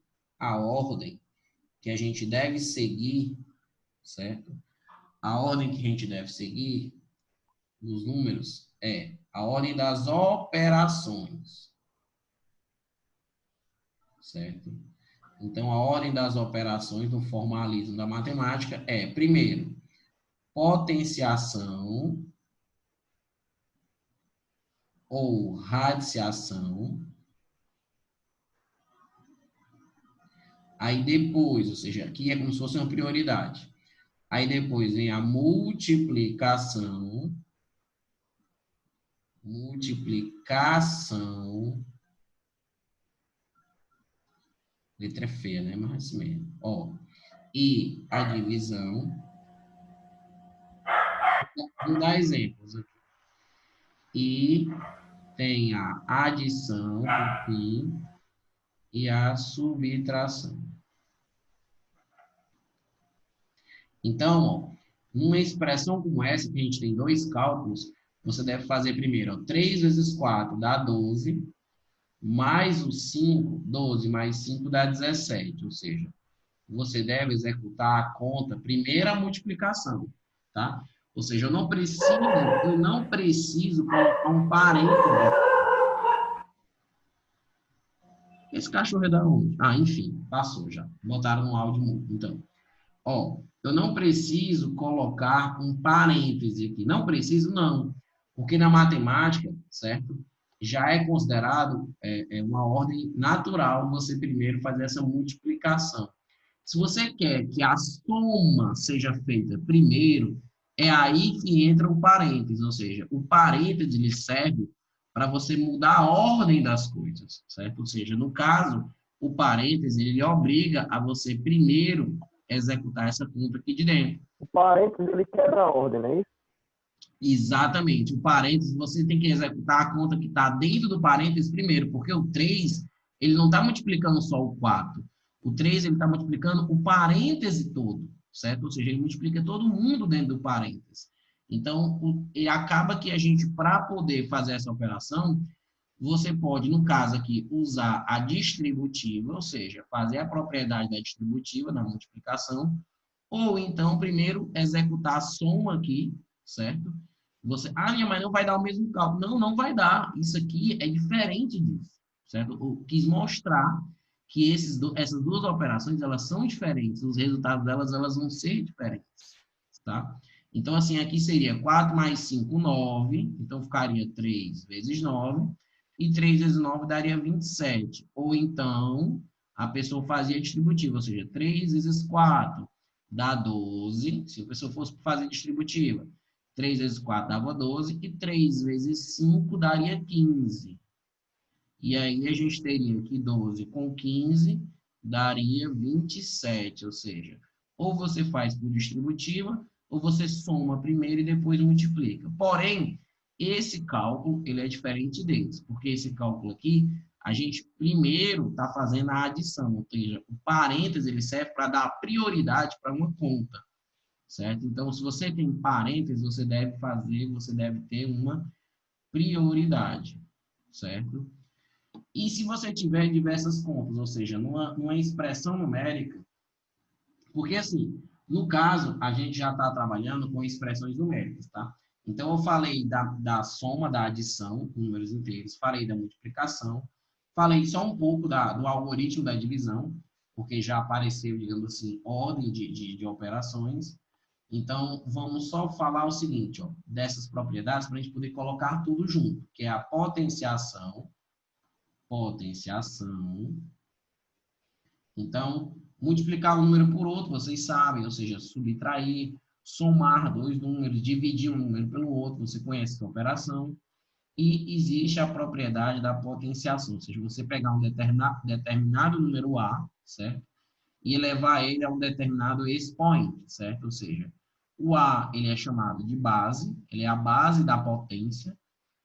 que a gente deve seguir, certo? A ordem que a gente deve seguir nos números é a ordem das operações, certo? Então, a ordem das operações no formalismo da matemática é, primeiro, potenciação ou radiciação. Aí depois, ou seja, aqui é como se fosse uma prioridade. Aí depois vem a multiplicação. Letra feia, né? Mas assim mesmo. Ó, e a divisão. Vou dar exemplos aqui. E tem a adição, por fim, e a subtração. Então, ó, numa expressão como essa, que a gente tem dois cálculos, você deve fazer primeiro, ó, 3 vezes 4 dá 12, mais o 5, 12 mais 5 dá 17, ou seja, você deve executar a conta, primeira multiplicação, tá? Ou seja, eu não preciso colocar um parênteses. Esse cachorro é da onde? Enfim, passou já. Botaram um áudio mudo, então. Ó, eu não preciso colocar um parêntese aqui. Não preciso, não. Porque na matemática, certo? Já é considerado uma ordem natural você primeiro fazer essa multiplicação. Se você quer que a soma seja feita primeiro, é aí que entra o parêntese. Ou seja, o parêntese ele serve para você mudar a ordem das coisas, certo? Ou seja, no caso, o parêntese ele obriga a você primeiro executar essa conta aqui de dentro. O parênteses, ele quebra a ordem, não é isso? Exatamente. O parênteses, você tem que executar a conta que está dentro do parênteses primeiro, porque o 3, ele não está multiplicando só o 4. O 3, ele está multiplicando o parêntese todo, certo? Ou seja, ele multiplica todo mundo dentro do parênteses. Então, e acaba que a gente, para poder fazer essa operação, você pode, no caso aqui, usar a distributiva, ou seja, fazer a propriedade da distributiva na multiplicação, ou então, primeiro, executar a soma aqui, certo? Você, mas não vai dar o mesmo cálculo. Não, não vai dar. Isso aqui é diferente disso, certo? Eu quis mostrar que essas duas operações, elas são diferentes. Os resultados delas, elas vão ser diferentes, tá? Então, assim, aqui seria 4 mais 5, 9. Então, ficaria 3 vezes 9. e 3 vezes 9 daria 27. Ou então, a pessoa fazia distributiva, ou seja, 3 vezes 4 dá 12. Se a pessoa fosse fazer distributiva, 3 vezes 4 dava 12 e 3 vezes 5 daria 15. E aí a gente teria aqui 12 com 15 daria 27, ou seja, ou você faz por distributiva, ou você soma primeiro e depois multiplica. Porém, esse cálculo ele é diferente deles, porque esse cálculo aqui, a gente primeiro está fazendo a adição, ou seja, o parênteses ele serve para dar prioridade para uma conta, certo? Então, se você tem parênteses, você deve ter uma prioridade, certo? E se você tiver diversas contas, ou seja, numa expressão numérica, porque assim, no caso, a gente já está trabalhando com expressões numéricas, tá? Então, eu falei da soma, da adição, com números inteiros, falei da multiplicação, falei só um pouco do algoritmo da divisão, porque já apareceu, digamos assim, ordem de operações. Então, vamos só falar o seguinte, ó, dessas propriedades, para a gente poder colocar tudo junto, que é a potenciação. Então, multiplicar um número por outro, vocês sabem, ou seja, subtrair, somar dois números, dividir um número pelo outro, você conhece essa operação. E existe a propriedade da potenciação, ou seja, você pegar um determinado número A, certo? E elevar ele a um determinado expoente, certo? Ou seja, o A ele é chamado de base, ele é a base da potência,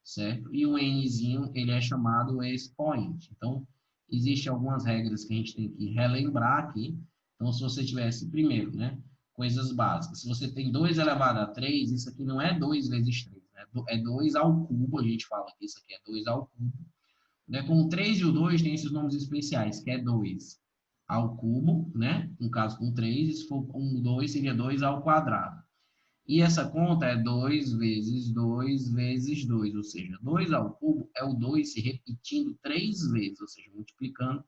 certo? E o nzinho ele é chamado expoente. Então, existem algumas regras que a gente tem que relembrar aqui. Então, se você tivesse, primeiro, né, coisas básicas. Se você tem 2 elevado a 3, isso aqui não é 2 vezes 3, né? É 2 ao cubo, a gente fala que isso aqui é 2 ao cubo. Né? Com o 3 e o 2 tem esses nomes especiais, que é 2 ao cubo, né? No caso com 3, e se for com 2, seria 2 ao quadrado. E essa conta é 2 vezes 2 vezes 2, ou seja, 2 ao cubo é o 2 se repetindo 3 vezes, ou seja, multiplicando.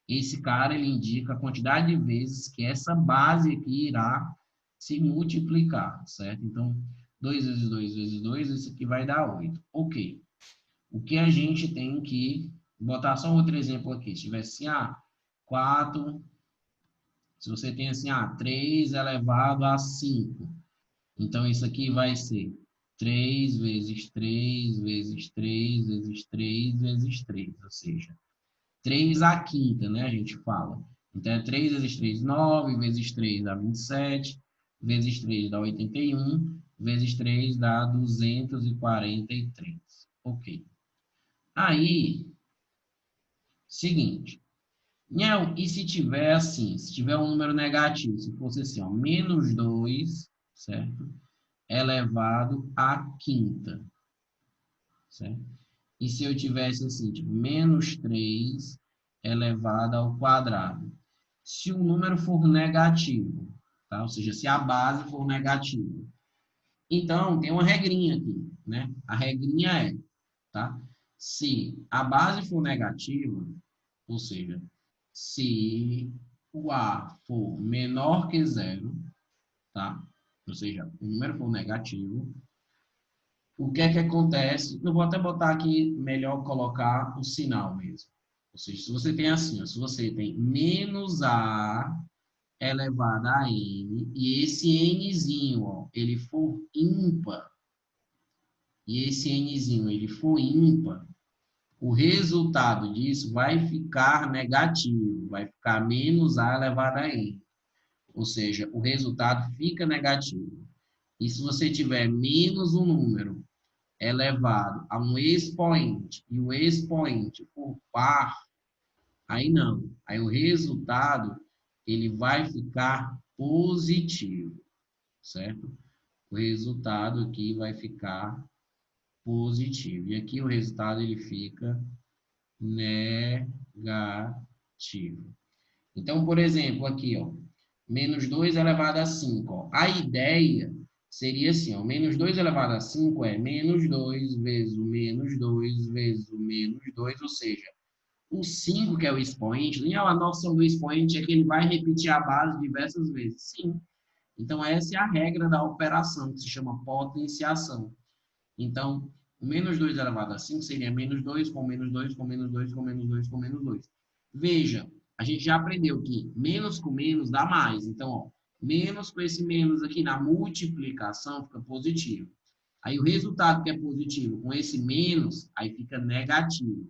Esse cara, ele indica a quantidade de vezes que essa base aqui irá se multiplicar, certo? Então, 2 vezes 2 vezes 2, isso aqui vai dar 8. Ok. O que a gente tem que botar só outro exemplo aqui. Se tivesse assim, 4, se você tem assim, 3 elevado a 5. Então, isso aqui vai ser 3 vezes 3 vezes 3 vezes 3 vezes 3, ou seja, 3 à quinta, né? A gente fala. Então, é 3 vezes 3, 9, vezes 3 dá 27, vezes 3 dá 81, vezes 3 dá 243. Ok. Aí, seguinte. Não, e se tiver assim, se tiver um número negativo, se fosse assim, ó, menos 2, certo? Elevado à quinta, certo? E se eu tivesse assim, tipo, menos 3 elevado ao quadrado? Se o número for negativo, tá? Ou seja, se a base for negativa. Então, tem uma regrinha aqui, né? A regrinha é, tá? Se a base for negativa, ou seja, se o A for menor que zero, tá? Ou seja, o número for negativo, o que é que acontece? Eu vou até botar aqui, melhor colocar o sinal mesmo. Ou seja, se você tem assim, ó, se você tem menos A elevado a N, e esse Nzinho, ó, ele for ímpar, e esse Nzinho, ele for ímpar, o resultado disso vai ficar negativo, vai ficar menos A elevado a N. Ou seja, o resultado fica negativo. E se você tiver menos um número elevado a um expoente, e o expoente for par, aí não. Aí o resultado, ele vai ficar positivo, certo? O resultado aqui vai ficar positivo. E aqui o resultado, ele fica negativo. Então, por exemplo, aqui, ó, menos 2 elevado a 5. Ó. A ideia seria assim, ó, menos 2 elevado a 5 é menos 2 vezes o menos 2 vezes o menos 2, ou seja, o 5, que é o expoente, e a noção do expoente é que ele vai repetir a base diversas vezes. Sim. Então, essa é a regra da operação, que se chama potenciação. Então, O menos 2 elevado a 5 seria menos 2 com menos 2 com menos 2 com menos 2 com menos 2. Veja, a gente já aprendeu que menos com menos dá mais. Então, ó, menos com esse menos aqui na multiplicação fica positivo. Aí o resultado que é positivo com esse menos, aí fica negativo.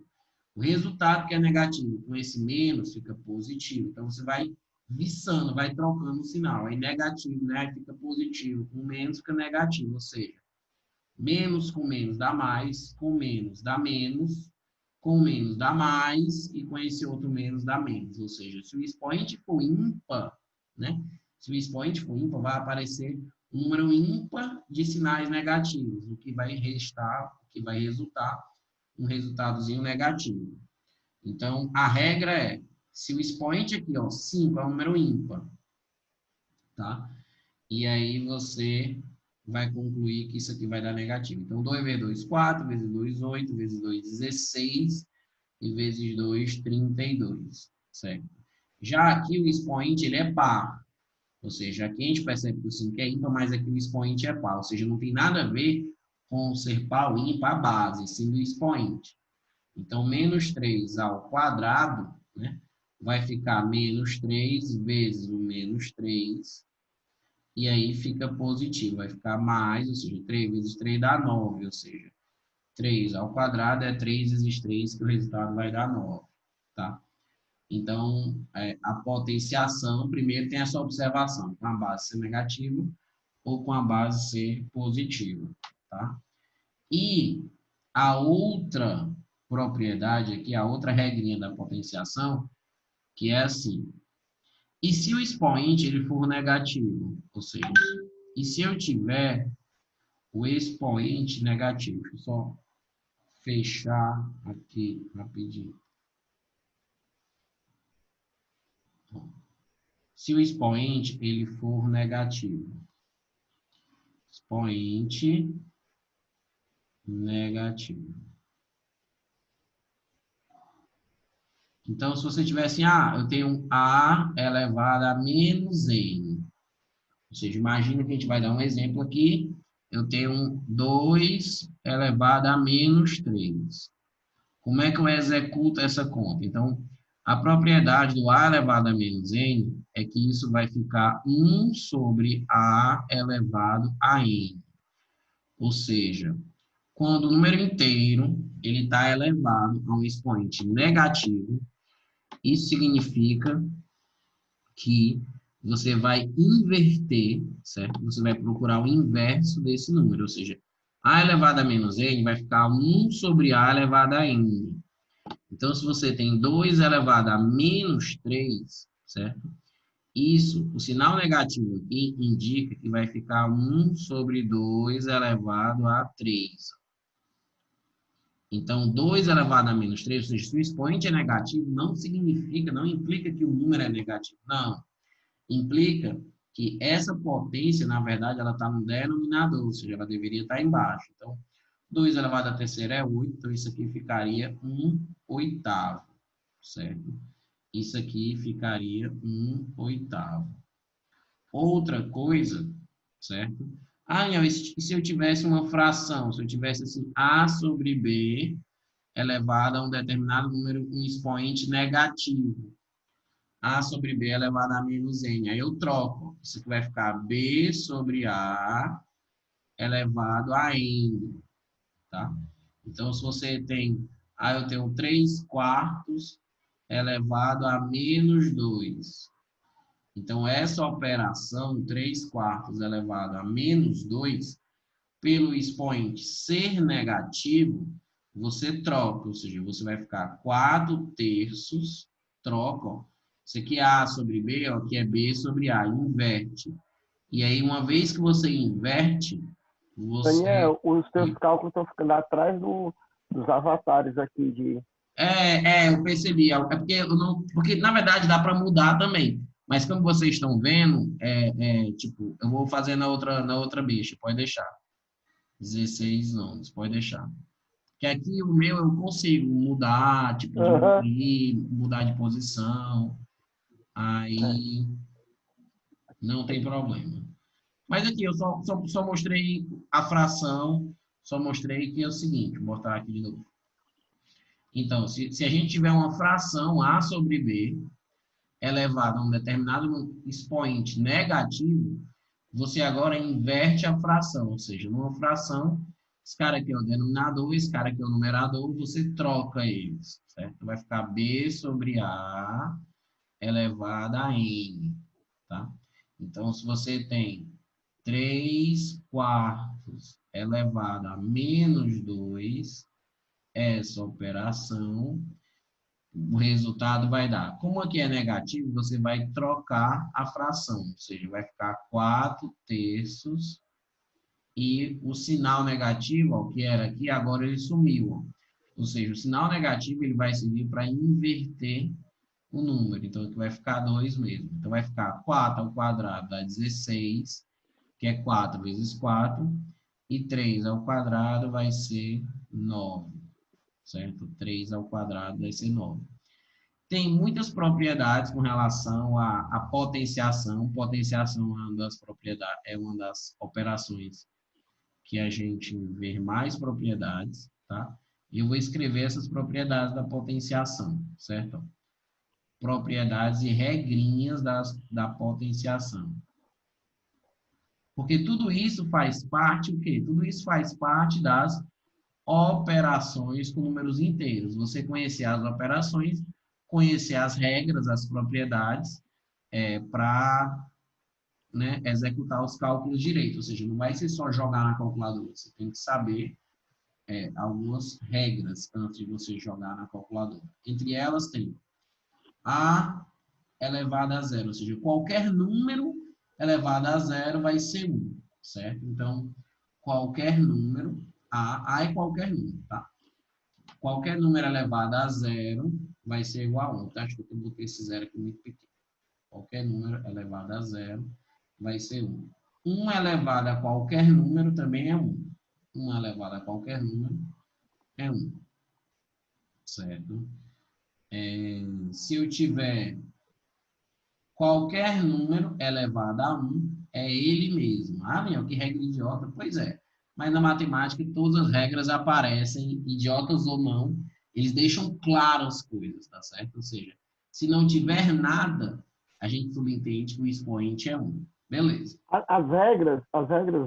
O resultado que é negativo com esse menos fica positivo. Então, você vai viçando, vai trocando o sinal. Aí negativo, né? Aí fica positivo. Com menos fica negativo. Ou seja, menos com menos dá mais, com menos dá menos, com menos dá mais e com esse outro menos dá menos. Ou seja, se o expoente for ímpar, né? Se o expoente for ímpar, vai aparecer um número ímpar de sinais negativos, o que vai restar, o que vai resultar um resultadozinho negativo. Então, a regra é, se o expoente aqui, ó, 5 é um número ímpar, tá? E aí você vai concluir que isso aqui vai dar negativo. Então, 2 vezes 2, 4, vezes 2, 8, vezes 2, 16, e vezes 2, 32, certo? Já aqui o expoente, ele é par. Ou seja, aqui a gente percebe que o 5 é ímpar, mas aqui o expoente é par. Ou seja, não tem nada a ver com ser par ou ímpar a base, sim do expoente. Então, menos 3 ao quadrado, né, vai ficar menos 3 vezes o menos 3, e aí fica positivo, vai ficar mais, ou seja, 3 vezes 3 dá 9, ou seja, 3 ao quadrado é 3 vezes 3, que o resultado vai dar 9, tá? Então, a potenciação, primeiro tem essa observação, com a base ser negativa ou com a base ser positiva, tá? E a outra propriedade aqui, a outra regrinha da potenciação, que é assim, e se o expoente ele for negativo, ou seja, e se eu tiver o expoente negativo, deixa eu só fechar aqui rapidinho. Se o expoente ele for negativo, expoente negativo. Então, se você tivesse, eu tenho A elevado a menos N. Ou seja, imagina que a gente vai dar um exemplo aqui. Eu tenho 2 elevado a menos 3. Como é que eu executo essa conta? Então, a propriedade do A elevado a menos N é que isso vai ficar 1 sobre A elevado a N. Ou seja, quando o número inteiro ele está elevado a um expoente negativo, isso significa que você vai inverter, certo? Você vai procurar o inverso desse número, ou seja, A elevado a menos N vai ficar 1 sobre A elevado a N. Então, se você tem 2 elevado a menos 3, certo? Isso, o sinal negativo aqui indica que vai ficar 1 sobre 2 elevado a 3. Então, 2 elevado a menos 3, ou seja, se o expoente é negativo, não significa, não implica que o número é negativo. Não. Implica que essa potência, na verdade, ela está no denominador, ou seja, ela deveria estar embaixo. Então, 2 elevado a terceira é 8, então isso aqui ficaria 1/8, certo? Isso aqui ficaria 1/8. Outra coisa, certo? E se eu tivesse uma fração, se eu tivesse assim, A sobre B elevado a um determinado número, um expoente negativo. A sobre B elevado a menos N. Aí eu troco. Isso aqui vai ficar B sobre A elevado a N. Tá? Então, se você tem... eu tenho 3 quartos elevado a menos 2. Então, essa operação, 3 quartos elevado a menos 2, pelo expoente ser negativo, você troca, ou seja, você vai ficar 4 terços, troca, ó. Isso aqui é A sobre B, ó, aqui é B sobre A, inverte. E aí, uma vez que você inverte, você... Daniel, os teus cálculos estão ficando atrás dos avatares aqui de... eu percebi. É porque, porque, na verdade, dá para mudar também. Mas como vocês estão vendo, tipo, eu vou fazer na outra bicha, pode deixar. 16 nomes, pode deixar. Que aqui o meu eu consigo mudar, tipo, diminuir, mudar de posição. Aí não tem problema. Mas aqui eu só mostrei a fração Só mostrei que é o seguinte, vou botar aqui de novo. Então, se a gente tiver uma fração A sobre B elevada a um determinado expoente negativo, você agora inverte a fração, ou seja, numa fração, esse cara aqui é o denominador, esse cara aqui é o numerador, você troca eles, certo? Vai ficar B sobre A elevada a N, tá? Então, se você tem 3/4 elevado a menos 2, essa operação, o resultado vai dar. Como aqui é negativo, você vai trocar a fração, ou seja, vai ficar 4/3 e o sinal negativo, ó, que era aqui, agora ele sumiu. Ó. Ou seja, o sinal negativo ele vai servir para inverter o número. Então, aqui vai ficar 2 mesmo. Então, vai ficar 4 ao quadrado dá 16, que é 4 vezes 4, e 3 ao quadrado vai ser 9, certo? 3 ao quadrado vai ser 9. Tem muitas propriedades com relação à potenciação. Potenciação é uma das propriedades, é uma das operações que a gente vê mais propriedades, tá? E eu vou escrever essas propriedades da potenciação, certo? Propriedades e regrinhas da potenciação. Porque tudo isso faz parte, o quê? Tudo isso faz parte das operações com números inteiros. Você conhecer as operações, conhecer as regras, as propriedades, para executar os cálculos direito. Ou seja, não vai ser só jogar na calculadora. Você tem que saber algumas regras antes de você jogar na calculadora. Entre elas tem A elevado a zero, ou seja, qualquer número elevado a zero vai ser 1, certo? Então, qualquer número, A é qualquer número, tá? Qualquer número elevado a zero vai ser igual a 1, tá? Acho que eu botei esse zero aqui muito pequeno. Qualquer número elevado a zero vai ser 1. 1 elevado a qualquer número também é 1. 1 elevado a qualquer número é 1, certo? Se eu tiver qualquer número elevado a 1, é ele mesmo. Ah, Daniel, que regra idiota. Pois é. Mas na matemática, todas as regras aparecem, idiotas ou não, eles deixam claras as coisas, tá certo? Ou seja, se não tiver nada, a gente subentende que o expoente é 1. Beleza. As regras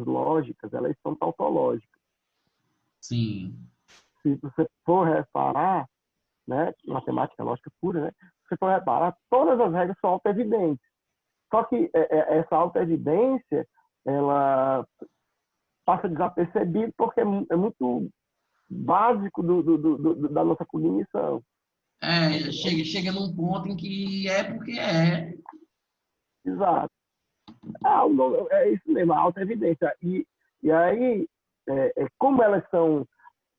lógicas, elas são tautológicas. Sim. Se você for reparar, né, matemática lógica pura, né, se você for reparar, todas as regras são autoevidentes. Só que essa autoevidência, ela passa desapercebido porque é muito básico da nossa cognição. Chega num ponto em que é porque é. Exato. É isso mesmo, a autoevidência. E aí, como elas são,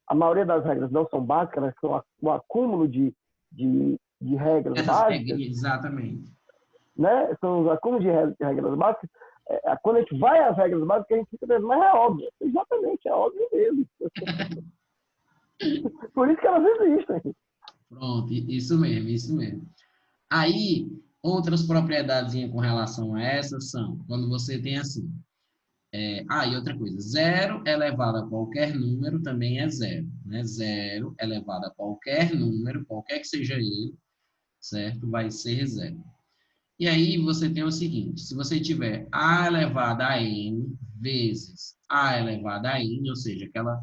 a maioria das regras não são básicas, elas são um acúmulo de regras Essas básicas. regrinhas, exatamente. Né? São os acúmulos de regras básicas. Quando a gente vai às regras básicas, a gente fica dizendo, mas é óbvio. Exatamente, é óbvio mesmo. Por isso que elas existem. Pronto, isso mesmo, isso mesmo. Aí, outras propriedades com relação a essas são, quando você tem assim, e outra coisa, 0 elevado a qualquer número também é 0, né? 0 elevado a qualquer número, qualquer que seja ele, certo? Vai ser 0. E aí você tem o seguinte, se você tiver a elevado a n vezes a elevado a n, ou seja, aquela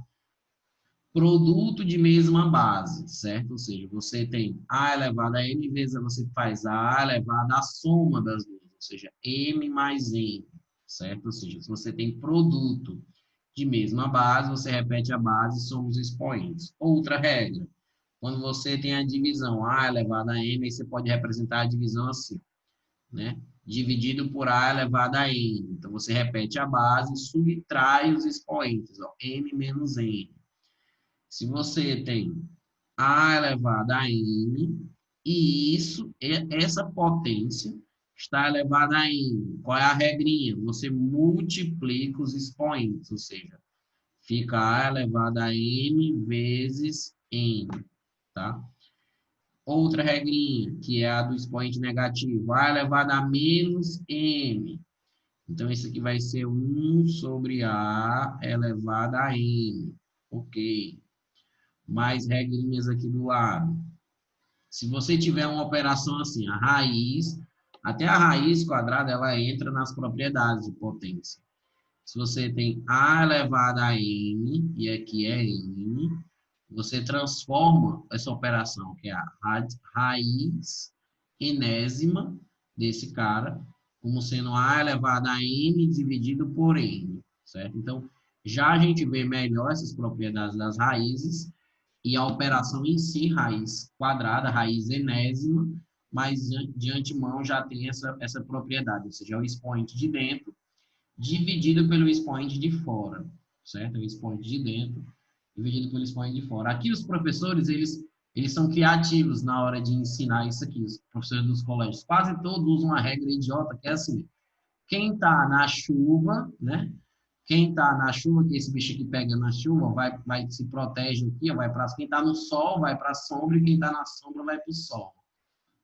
produto de mesma base, certo? Ou seja, você tem a elevado a n vezes você faz a elevado à soma das duas, ou seja, m mais n, certo? Ou seja, se você tem produto de mesma base, você repete a base e soma os expoentes. Outra regra, quando você tem a divisão a elevado a m, aí você pode representar a divisão assim, né? Dividido por a elevado a n. Então, você repete a base e subtrai os expoentes, ó, m menos n. Se você tem a elevado a n, e essa potência está elevada a n. Qual é a regrinha? Você multiplica os expoentes, ou seja, fica a elevado a n vezes n, tá? Outra regrinha, que é a do expoente negativo, a elevado a menos m. Então, isso aqui vai ser 1 sobre a elevado a n. Ok. Mais regrinhas aqui do lado. Se você tiver uma operação assim, a raiz, até a raiz quadrada, ela entra nas propriedades de potência. Se você tem A elevado a N, e aqui é N, você transforma essa operação, que é a raiz enésima desse cara, como sendo A elevado a N dividido por N, certo? Então, já a gente vê melhor essas propriedades das raízes e a operação em si, raiz quadrada, raiz enésima, mas de antemão já tem essa propriedade, ou seja, é o expoente de dentro dividido pelo expoente de fora, certo? O expoente de dentro dividido pelo expoente de fora. Aqui os professores, eles são criativos na hora de ensinar isso aqui, os professores dos colégios. Quase todos usam uma regra idiota, que é assim, quem está na chuva, né? Quem está na chuva, que esse bicho que pega na chuva, vai se protege aqui, vai para quem está no sol, vai para a sombra, e quem está na sombra vai para o sol.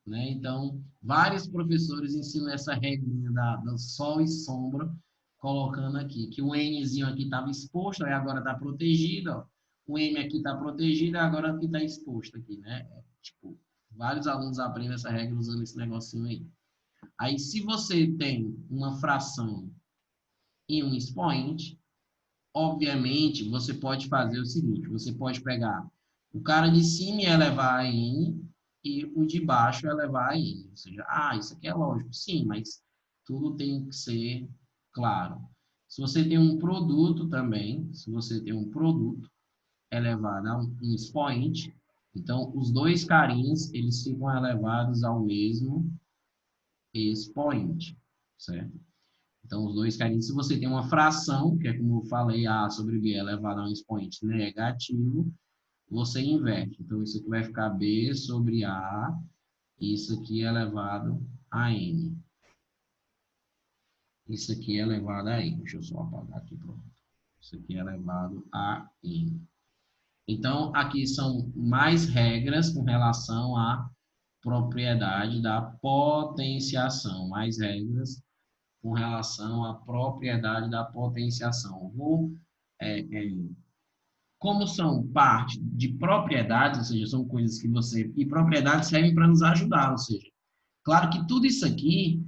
Né? Então, vários professores ensinam essa regrinha do sol e sombra, colocando aqui, que o Nzinho aqui estava exposto, aí agora está protegido, ó. O M aqui está protegido, agora aqui está exposto aqui, né? Tipo, vários alunos aprendem essa regra usando esse negocinho aí. Aí, se você tem uma fração e um expoente, obviamente, você pode fazer o seguinte, você pode pegar o cara de cima e elevar a N, e o de baixo elevar a N. Ou seja, isso aqui é lógico. Sim, mas tudo tem que ser claro. Se você tem um produto também, se você tem um produto elevado a um expoente, então os dois carinhos, eles ficam elevados ao mesmo expoente, certo? Então, os dois carinhos, se você tem uma fração, que é como eu falei, A sobre B elevado a um expoente negativo, você inverte. Então, isso aqui vai ficar B sobre A, e isso aqui é elevado a N. Isso aqui é elevado a N. Deixa eu só apagar aqui, pronto. Isso aqui é elevado a N. Então, aqui são mais regras com relação à propriedade da potenciação. Mais regras com relação à propriedade da potenciação. Como são parte de propriedades, ou seja, são coisas que você... E propriedades servem para nos ajudar, ou seja, claro que tudo isso aqui,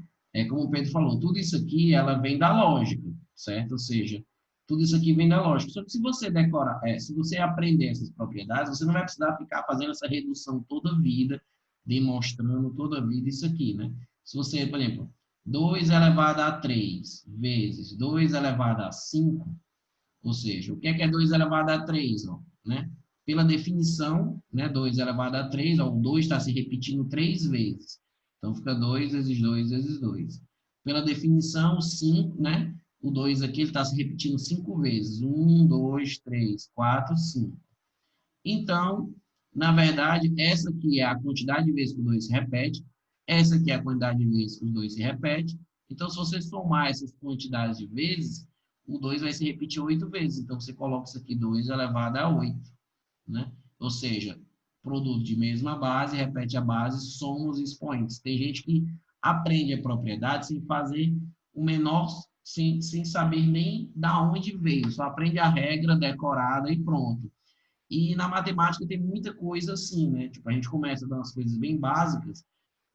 como o Pedro falou, tudo isso aqui, ela vem da lógica, certo? Ou seja, tudo isso aqui vem da lógica. Só que se você decorar, se você aprender essas propriedades, você não vai precisar ficar fazendo essa redução toda a vida, demonstrando toda a vida isso aqui, né? Se você, por exemplo, 2 elevado a 3 vezes 2 elevado a 5, ou seja, o que é 2 elevado a 3? Ó, né? Pela definição, né, 2 elevado a 3, ó, o 2 está se repetindo 3 vezes. Então, fica 2 vezes 2 vezes 2. Pela definição, 5, né? O 2 aqui está se repetindo 5 vezes. 1, 2, 3, 4, 5. Então, na verdade, essa aqui é a quantidade de vezes que o 2 se repete. Essa aqui é a quantidade de vezes que o 2 se repete. Então, se você somar essas quantidades de vezes, o 2 vai se repetir 8 vezes. Então, você coloca isso aqui, 2 elevado a 8. Né? Ou seja, produto de mesma base, repete a base, soma os expoentes. Tem gente que aprende a propriedade sem fazer o menor, sem saber nem da onde veio. Só aprende a regra decorada e pronto. E na matemática tem muita coisa assim, né? Tipo, a gente começa dando as coisas bem básicas,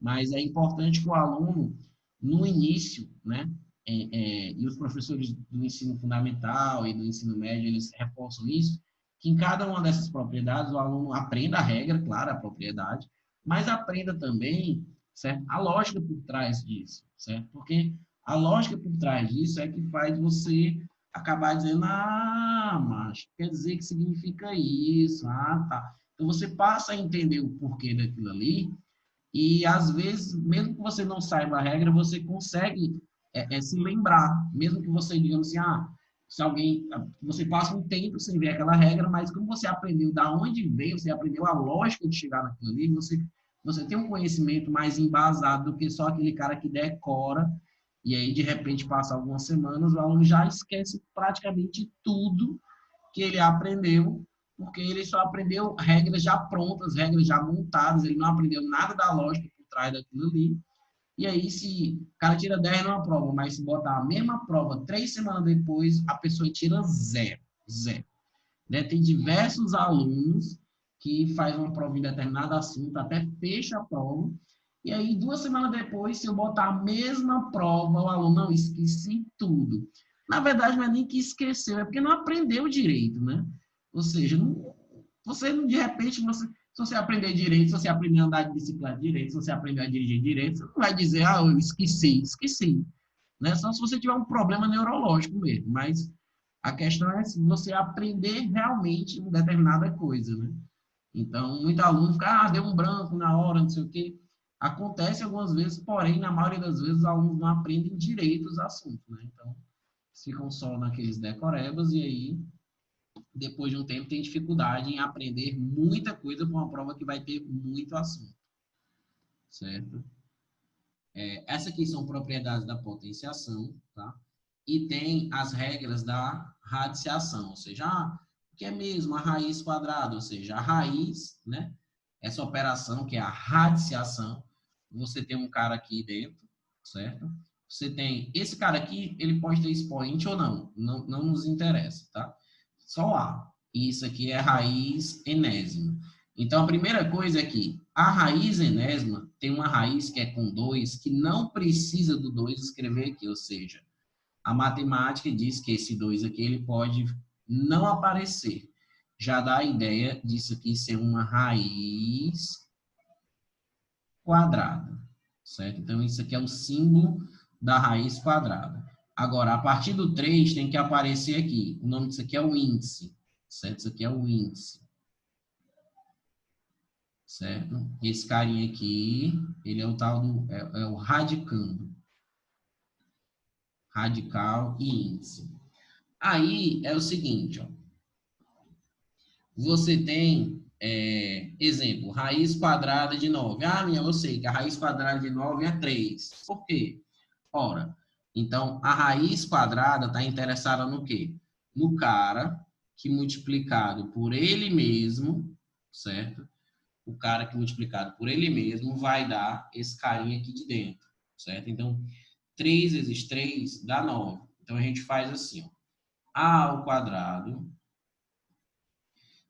mas é importante que o aluno, no início, né? E os professores do ensino fundamental e do ensino médio, eles reforçam isso, que em cada uma dessas propriedades o aluno aprenda a regra, claro, a propriedade, mas aprenda também, certo? A lógica por trás disso, certo? Porque a lógica por trás disso é que faz você acabar dizendo, mas quer dizer que significa isso, tá. Então você passa a entender o porquê daquilo ali, e às vezes, mesmo que você não saiba a regra, você consegue se lembrar, mesmo que você, digamos assim, se alguém, você passa um tempo sem ver aquela regra, mas como você aprendeu da onde veio, você aprendeu a lógica de chegar naquilo ali, você tem um conhecimento mais embasado do que só aquele cara que decora, e aí de repente passa algumas semanas, o aluno já esquece praticamente tudo que ele aprendeu, porque ele só aprendeu regras já prontas, regras já montadas, ele não aprendeu nada da lógica por trás daquilo ali. E aí, se o cara tira 10 numa prova, mas se botar a mesma prova 3 semanas depois, a pessoa tira 0. né? Tem diversos alunos que faz uma prova em determinado assunto, até fecha a prova, e aí 2 semanas depois, se eu botar a mesma prova, o aluno, não, esqueci tudo. Na verdade, não é nem que esqueceu, é porque não aprendeu direito, né? Ou seja, você, de repente, se você aprender direito, se você aprender a andar de bicicleta direito, se você aprender a dirigir direito, você não vai dizer, ah, eu esqueci. Né? Só se você tiver um problema neurológico mesmo, mas a questão é se você aprender realmente uma determinada coisa, né? Então, muito aluno fica, deu um branco na hora, não sei o quê. Acontece algumas vezes, porém, na maioria das vezes, os alunos não aprendem direito os assuntos, né? Então, ficam só naqueles decorebas e aí, depois de um tempo, tem dificuldade em aprender muita coisa para uma prova que vai ter muito assunto, certo? Essas aqui são propriedades da potenciação, tá? E tem as regras da radiciação, ou seja, o que é mesmo a raiz quadrada, ou seja, a raiz, né? Essa operação que é a radiciação, você tem um cara aqui dentro, certo? Você tem esse cara aqui, ele pode ter expoente ou não, não nos interessa, tá? Só A. Isso aqui é raiz enésima. Então, a primeira coisa é que a raiz enésima tem uma raiz que é com 2, que não precisa do 2 escrever aqui, ou seja, a matemática diz que esse 2 aqui ele pode não aparecer. Já dá a ideia disso aqui ser uma raiz quadrada, certo? Então, isso aqui é o símbolo da raiz quadrada. Agora, a partir do 3 tem que aparecer aqui. O nome disso aqui é o índice, certo? Isso aqui é o índice. Certo? Esse carinha aqui, ele é o tal do, é o radicando. Radical e índice. Aí é o seguinte, ó. Você tem, exemplo, raiz quadrada de 9. Eu sei que a raiz quadrada de 9 é 3. Por quê? Ora, então a raiz quadrada está interessada no quê? No cara que multiplicado por ele mesmo, certo? O cara que multiplicado por ele mesmo vai dar esse carinha aqui de dentro, certo? Então, 3 vezes 3 dá 9. Então, a gente faz assim, ó. A ao quadrado.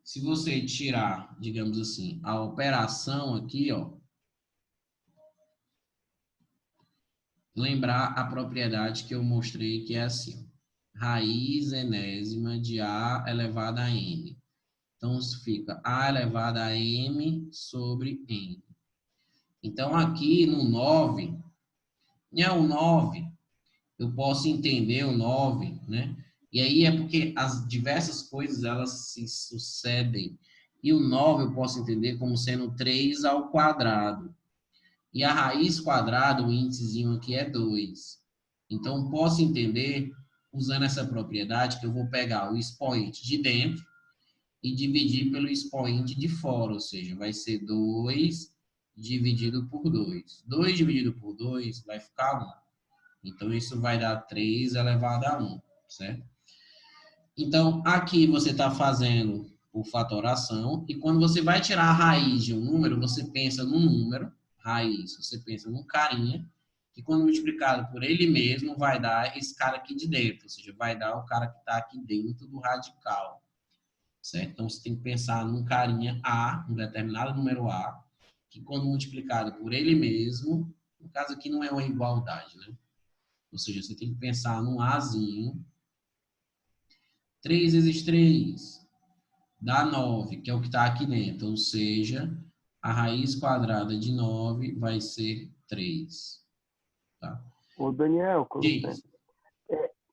Se você tirar, digamos assim, a operação aqui, ó, lembrar a propriedade que eu mostrei, que é assim, ó, raiz enésima de A elevado a N. Então, isso fica A elevado a M sobre N. Então, aqui no 9, o 9, eu posso entender o 9, né? E aí é porque as diversas coisas, elas se sucedem. E o 9 eu posso entender como sendo 3 ao quadrado. E a raiz quadrada, o índicezinho aqui é 2. Então, posso entender, usando essa propriedade, que eu vou pegar o expoente de dentro e dividir pelo expoente de fora, ou seja, vai ser 2 dividido por 2. 2 dividido por 2 vai ficar 1. Então, isso vai dar 3 elevado a 1, certo? Então, aqui você está fazendo por fatoração, e quando você vai tirar a raiz de um número, você pensa num número, raiz, você pensa num carinha, que quando multiplicado por ele mesmo, vai dar esse cara aqui de dentro, ou seja, vai dar o cara que está aqui dentro do radical, certo? Então, você tem que pensar num carinha A, um determinado número A, que quando multiplicado por ele mesmo, no caso aqui não é uma igualdade, né? Ou seja, você tem que pensar num Azinho. 3 vezes 3 dá 9, que é o que está aqui dentro. Ou seja, a raiz quadrada de 9 vai ser 3. Tá? Ô, Daniel,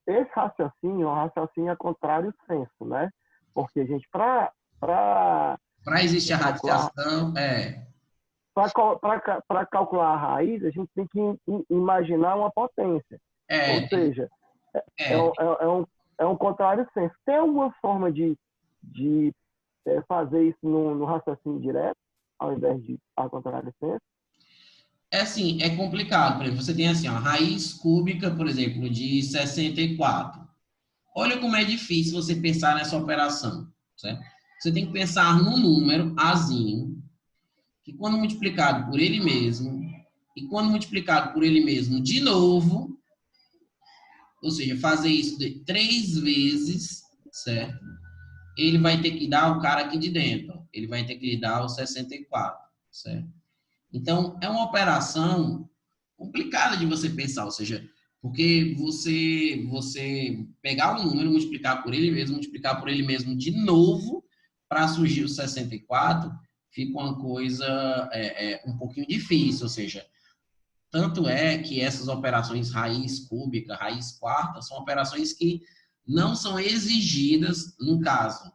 esse raciocínio é um raciocínio a contrário senso, né? Porque, gente, para existir a calcular, radiciação, para calcular a raiz, a gente tem que imaginar uma potência. Ou seja, é um contrário senso. Tem alguma forma de fazer isso no raciocínio direto, ao invés de a contrário senso? Assim, é complicado. Por exemplo, você tem assim, ó, raiz cúbica, por exemplo, de 64. Olha como é difícil você pensar nessa operação, certo? Você tem que pensar num número, Azinho, que quando multiplicado por ele mesmo, e quando multiplicado por ele mesmo de novo, ou seja, fazer isso de 3 vezes, certo? ele vai ter que dar o cara aqui de dentro. Ele vai ter que lhe dar o 64, certo? Então, é uma operação complicada de você pensar, ou seja, porque você pegar um número, multiplicar por ele mesmo de novo, para surgir o 64, fica uma coisa um pouquinho difícil, ou seja, tanto é que essas operações raiz cúbica, raiz quarta, são operações que não são exigidas, no caso,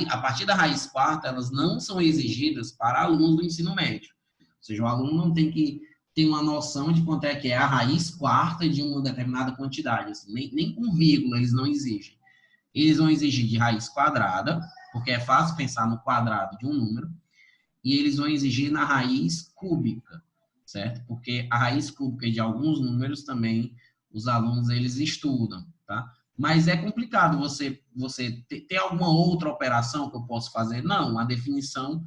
a partir da raiz quarta, elas não são exigidas para alunos do ensino médio. Ou seja, o aluno não tem que ter uma noção de quanto é que é a raiz quarta de uma determinada quantidade. Assim, nem com vírgula eles não exigem. Eles vão exigir de raiz quadrada, porque é fácil pensar no quadrado de um número, e eles vão exigir na raiz cúbica, certo? Porque a raiz cúbica de alguns números também os alunos eles estudam, tá? Mas é complicado você ter alguma outra operação que eu posso fazer? Não, a definição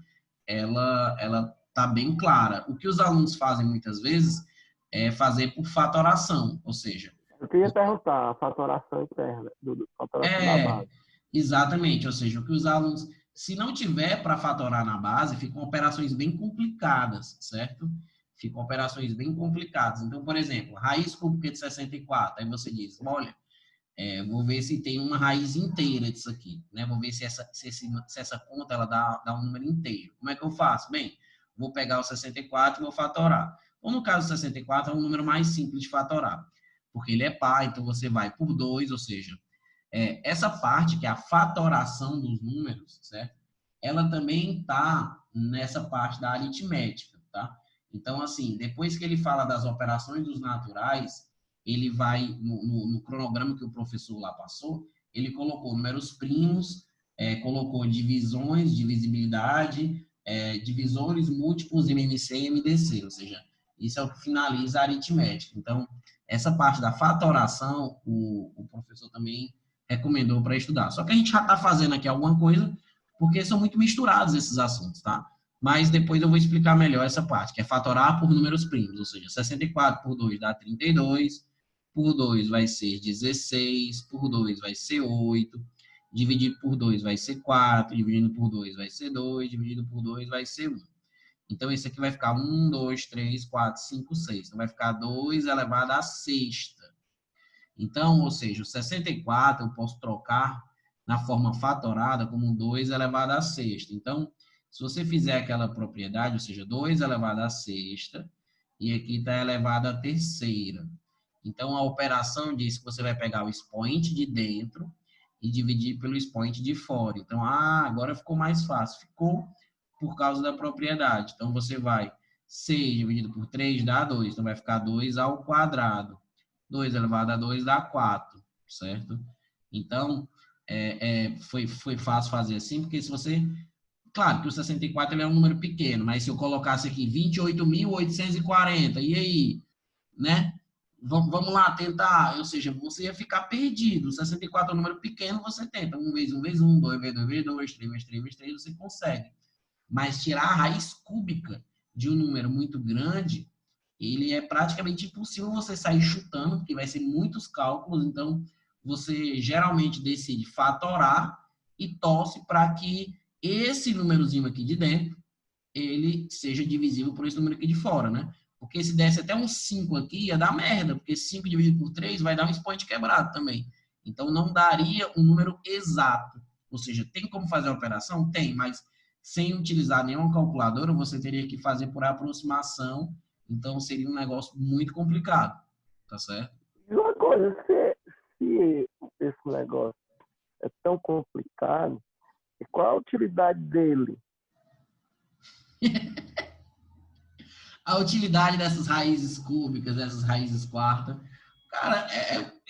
ela tá bem clara. O que os alunos fazem muitas vezes é fazer por fatoração, ou seja, Eu queria perguntar a fatoração interna, fatoração da é, base. exatamente. Ou seja, o que os alunos, se não tiver para fatorar na base, ficam operações bem complicadas, certo? Ficam operações bem complicadas. Então, por exemplo, raiz cúbica de 64. Aí você diz, olha, vou ver se tem uma raiz inteira disso aqui, né? Vou ver se essa conta ela dá um número inteiro. Como é que eu faço? Bem, vou pegar o 64 e vou fatorar. Ou no caso do 64, é um número mais simples de fatorar, porque ele é par, então você vai por 2, ou seja, essa parte, que é a fatoração dos números, certo? Ela também está nessa parte da aritmética, tá? Então, assim, depois que ele fala das operações dos naturais, ele vai, no cronograma que o professor lá passou, ele colocou números primos, colocou divisões, divisibilidade, divisores múltiplos MMC e MDC, ou seja, isso é o que finaliza a aritmética. Então, essa parte da fatoração, o professor também recomendou para estudar. Só que a gente já está fazendo aqui alguma coisa, porque são muito misturados esses assuntos, tá? Mas depois eu vou explicar melhor essa parte, que é fatorar por números primos, ou seja, 64 por 2 dá 32, por 2 vai ser 16, por 2 vai ser 8, dividido por 2 vai ser 4, dividido por 2 vai ser 2, dividido por 2 vai ser 1. Então, esse aqui vai ficar 1, 2, 3, 4, 5, 6. Então, vai ficar 2 elevado à sexta. Então, ou seja, o 64 eu posso trocar na forma fatorada como 2 elevado à sexta. Então, se você fizer aquela propriedade, ou seja, 2 elevado à sexta, e aqui está elevado à terceira. Então, a operação diz que você vai pegar o expoente de dentro e dividir pelo expoente de fora. Então, agora ficou mais fácil. Ficou por causa da propriedade. Então, você vai 6 dividido por 3 dá 2. Então, vai ficar 2 ao quadrado. 2 elevado a 2 dá 4, certo? Então, foi fácil fazer assim, porque se você... Claro que o 64 ele é um número pequeno, mas se eu colocasse aqui 28.840, e aí, né? Vamos lá tentar, ou seja, você ia ficar perdido. 64 é um número pequeno, você tenta. 1 vezes 1 vezes 1, 2 vezes 2 vezes 2, 3 vezes 3 vezes 3, você consegue. Mas tirar a raiz cúbica de um número muito grande, ele é praticamente impossível você sair chutando, porque vai ser muitos cálculos, então você geralmente decide fatorar e torce para que esse númerozinho aqui de dentro, ele seja divisível por esse número aqui de fora, né? Porque se desse até um 5 aqui, ia dar merda, porque 5 dividido por 3 vai dar um expoente quebrado também. Então, não daria um número exato. Ou seja, tem como fazer a operação? Tem, mas sem utilizar nenhuma calculadora, você teria que fazer por aproximação. Então, seria um negócio muito complicado. Tá certo? E uma coisa, se esse negócio é tão complicado, qual a utilidade dele? A utilidade dessas raízes cúbicas, dessas raízes quartas, cara,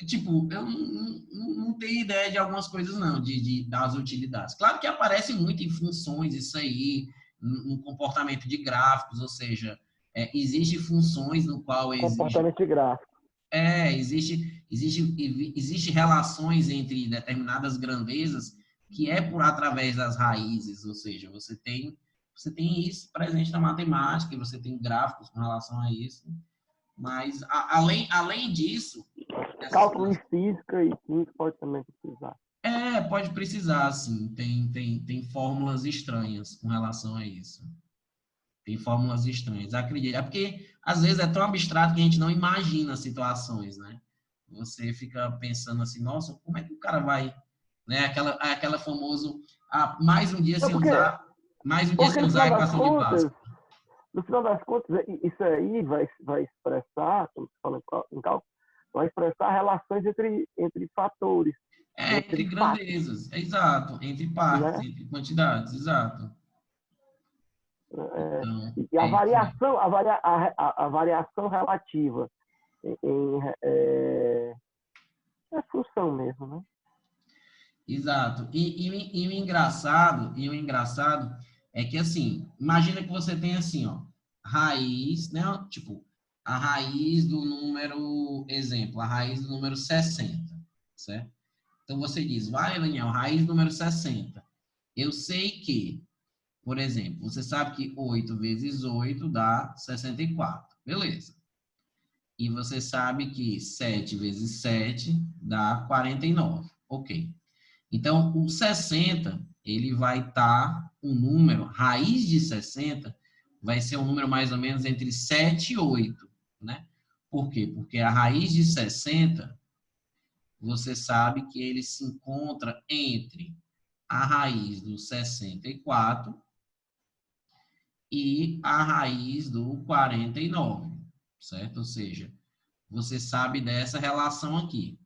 tipo, eu não tenho ideia de algumas coisas, não, das utilidades. Claro que aparece muito em funções, isso aí, no comportamento de gráficos, ou seja, existe funções no qual existe, Comportamento gráfico. existe relações entre determinadas grandezas que é por através das raízes, ou seja, você tem isso presente na matemática, e você tem gráficos com relação a isso, mas além disso, Cálculo em física e química pode também precisar. Pode precisar, sim. Tem fórmulas estranhas com relação a isso. Tem fórmulas estranhas. Acredito. É porque, às vezes, é tão abstrato que a gente não imagina as situações, né? Você fica pensando assim, nossa, como é que o cara vai... Né? Aquela famoso... mais um dia Não, sem usar... Mais um dia porque sem usar a equação de Bhaskara. no final das contas, isso aí vai expressar, quando se fala em cálculo, vai expressar relações entre fatores, Entre entre fatos, grandezas. Exato. Entre partes, né? entre quantidades. Exato. É, Então, e a é isso mesmo. variação, a variação relativa é função mesmo, né? Exato. E o engraçado é que, assim, imagina que você tem assim, ó, raiz, né? Tipo, a raiz do número, exemplo, a raiz do número 60, certo? Então, você diz, vai, Daniel, raiz do número 60. Eu sei que, por exemplo, você sabe que 8 vezes 8 dá 64. Beleza. E você sabe que 7 vezes 7 dá 49. Ok. Então, o 60, ele vai estar um número, raiz de 60, vai ser um número mais ou menos entre 7 e 8, né? Por quê? Porque a raiz de 60, você sabe que ele se encontra entre a raiz do 64 e a raiz do 49, certo? Ou seja, você sabe dessa relação aqui.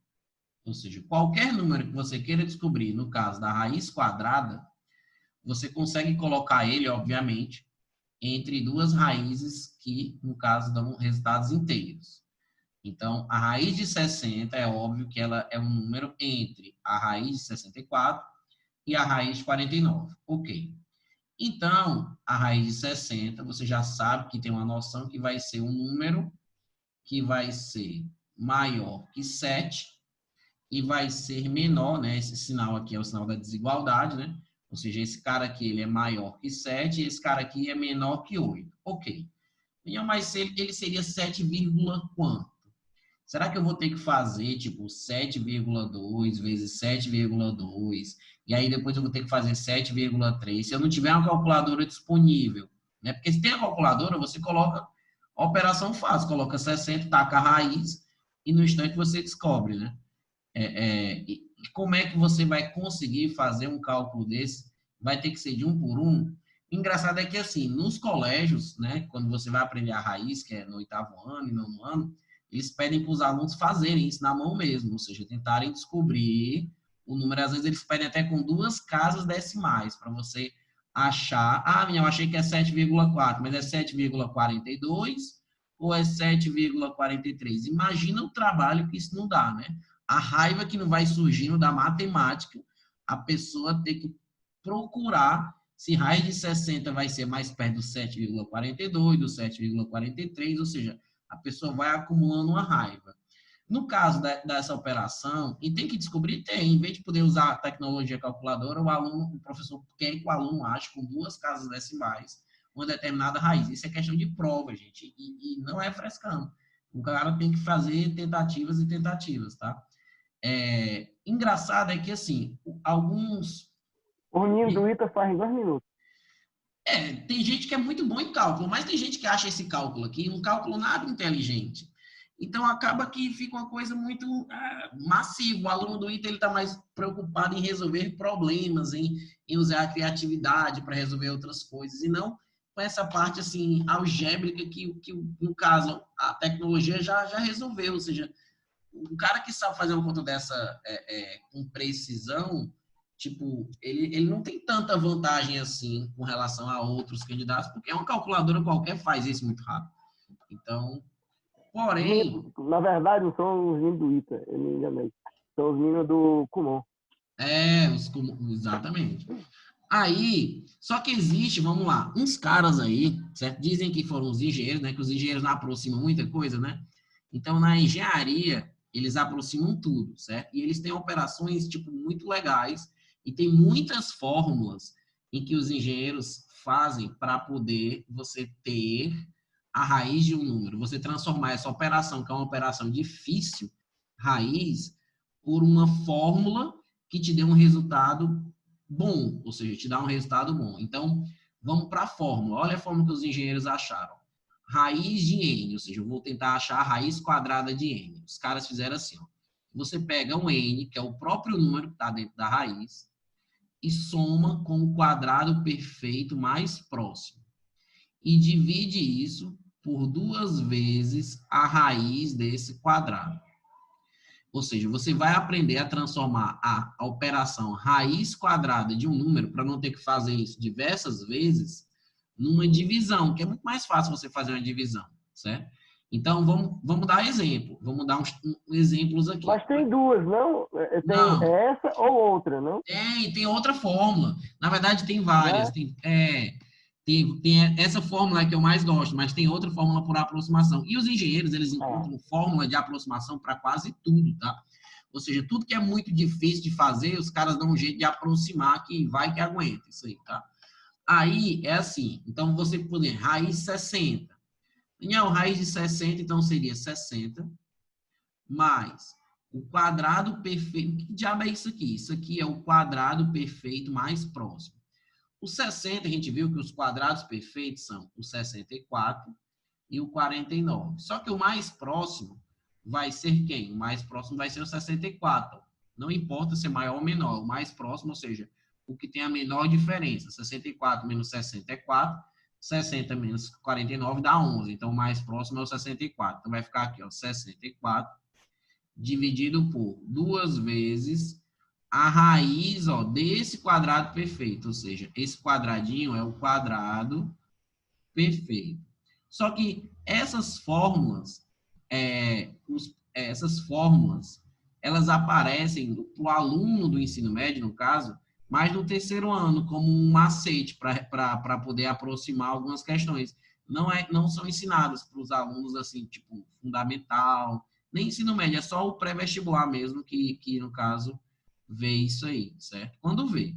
Ou seja, qualquer número que você queira descobrir, no caso da raiz quadrada, você consegue colocar ele, obviamente, entre duas raízes que, no caso, dão resultados inteiros. Então, a raiz de 60 é óbvio que ela é um número entre a raiz de 64 e a raiz de 49. Ok. Então, a raiz de 60, você já sabe que tem uma noção que vai ser um número que vai ser maior que 7 e vai ser menor, né? Esse sinal aqui é o sinal da desigualdade, né? Ou seja, esse cara aqui ele é maior que 7 e esse cara aqui é menor que 8. Ok. Mas ele seria 7, quanto? Será que eu vou ter que fazer, tipo, 7,2 vezes 7,2 e aí depois eu vou ter que fazer 7,3 se eu não tiver uma calculadora disponível, né? Porque se tem a calculadora, você coloca a operação fácil, coloca 60, taca a raiz e no instante você descobre, né? E como é que você vai conseguir fazer um cálculo desse? Vai ter que ser de um por um? Engraçado é que, assim, nos colégios, né, quando você vai aprender a raiz, que é no 8º ano e 9º ano, eles pedem para os alunos fazerem isso na mão mesmo, ou seja, tentarem descobrir o número. Às vezes eles pedem até com 2 casas decimais, para você achar, eu achei que é 7,4, mas é 7,42 ou é 7,43. Imagina o trabalho que isso não dá, né? A raiva que não vai surgindo da matemática, a pessoa ter que procurar se raiz de 60 vai ser mais perto do 7,42, do 7,43, ou seja, a pessoa vai acumulando uma raiva. No caso dessa operação, e tem que descobrir, em vez de poder usar a tecnologia calculadora, o professor quer que o aluno ache com 2 casas decimais uma determinada raiz. Isso é questão de prova, gente, e não é frescando. O cara tem que fazer tentativas e tentativas, tá? Engraçado é que, assim, alguns... O menino do Ita faz em 2 minutos. Tem gente que é muito bom em cálculo, mas tem gente que acha esse cálculo aqui um cálculo nada inteligente. Então, acaba que fica uma coisa muito massiva. O aluno do ITA está mais preocupado em resolver problemas, em usar a criatividade para resolver outras coisas, e não com essa parte assim algébrica que no caso, a tecnologia já resolveu. Ou seja, o cara que sabe fazer uma conta dessa com precisão, tipo, ele não tem tanta vantagem assim com relação a outros candidatos, porque uma calculadora qualquer faz isso muito rápido. Então, porém... Na verdade, não são os meninos do Ita, eu me enganei. São os meninos do Kumon. Exatamente. Aí, só que existe, vamos lá, uns caras aí, certo? Dizem que foram os engenheiros, né? Que os engenheiros não aproximam muita coisa, né? Então, na engenharia, eles aproximam tudo, certo? E eles têm operações, tipo, muito legais e tem muitas fórmulas em que os engenheiros fazem para poder você ter a raiz de um número, você transformar essa operação, que é uma operação difícil, raiz, por uma fórmula que te dê um resultado bom, ou seja, te dá um resultado bom. Então, vamos para a fórmula. Olha a fórmula que os engenheiros acharam. Raiz de n, ou seja, eu vou tentar achar a raiz quadrada de n. Os caras fizeram assim, ó. Você pega um n, que é o próprio número que está dentro da raiz, e soma com o quadrado perfeito mais próximo. E divide isso por 2 vezes a raiz desse quadrado. Ou seja, você vai aprender a transformar a operação raiz quadrada de um número, para não ter que fazer isso diversas vezes, numa divisão, que é muito mais fácil você fazer uma divisão, certo? Então, vamos dar exemplo. Vamos dar uns exemplos aqui. Mas tem duas, não? Não. Tem essa ou outra, não? Tem outra fórmula. Na verdade, tem várias. Tem essa fórmula que eu mais gosto, mas tem outra fórmula por aproximação. E os engenheiros, eles encontram fórmula de aproximação para quase tudo, tá? Ou seja, tudo que é muito difícil de fazer, os caras dão um jeito de aproximar que vai que aguenta isso aí, tá? Aí, é assim. Então, você pode raiz 60. Daniel, raiz de 60, então, seria 60 mais o quadrado perfeito. Que diabo é isso aqui? Isso aqui é o quadrado perfeito mais próximo. O 60, a gente viu que os quadrados perfeitos são o 64 e o 49. Só que o mais próximo vai ser quem? O mais próximo vai ser o 64. Não importa se é maior ou menor. O mais próximo, ou seja, o que tem a menor diferença. 64 menos 60 é 4. 60 menos 49 dá 11. Então, o mais próximo é o 64. Então, vai ficar aqui, ó, 64 dividido por 2 vezes a raiz, ó, desse quadrado perfeito. Ou seja, esse quadradinho é o quadrado perfeito. Só que essas fórmulas, elas aparecem para o aluno do ensino médio, no caso, mas no terceiro ano, como um macete para poder aproximar algumas questões. Não são ensinadas para os alunos, assim, tipo, fundamental, nem ensino médio, é só o pré-vestibular mesmo que, no caso, vê isso aí, certo? Quando vê.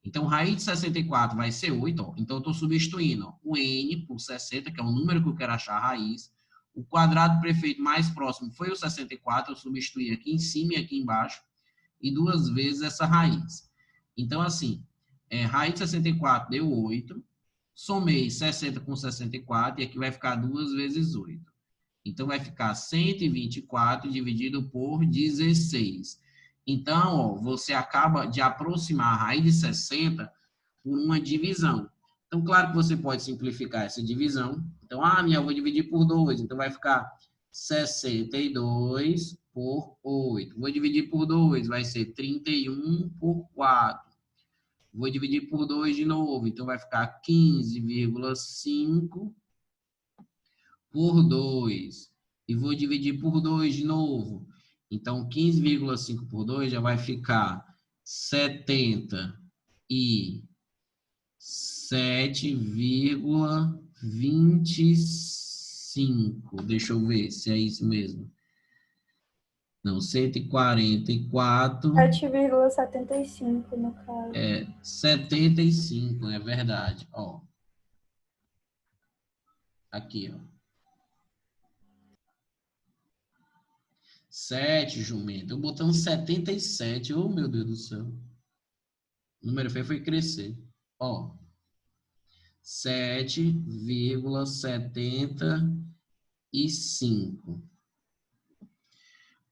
Então, raiz de 64 vai ser 8, ó. Então, eu estou substituindo, ó, o n por 60, que é o número que eu quero achar a raiz. O quadrado perfeito mais próximo foi o 64, eu substituí aqui em cima e aqui embaixo, e 2 vezes essa raiz. Então, assim, raiz de 64 deu 8, somei 60 com 64, e aqui vai ficar 2 vezes 8. Então, vai ficar 124 dividido por 16. Então, ó, você acaba de aproximar a raiz de 60 por uma divisão. Então, claro que você pode simplificar essa divisão. Então, eu vou dividir por 2. Então, vai ficar 62 por 8. Vou dividir por 2, vai ser 31 por 4. Vou dividir por 2 de novo. Então, vai ficar 15,5 por 2. E vou dividir por 2 de novo. Então, 15,5 por 2 já vai ficar 77,25. Deixa eu ver se é isso mesmo. Não, 144. 7,75 no caso. 75, é verdade. Ó. Aqui, ó. 7, jumento. Eu botando 77. Oh, meu Deus do céu. O número feio foi crescer. Ó. 7,75.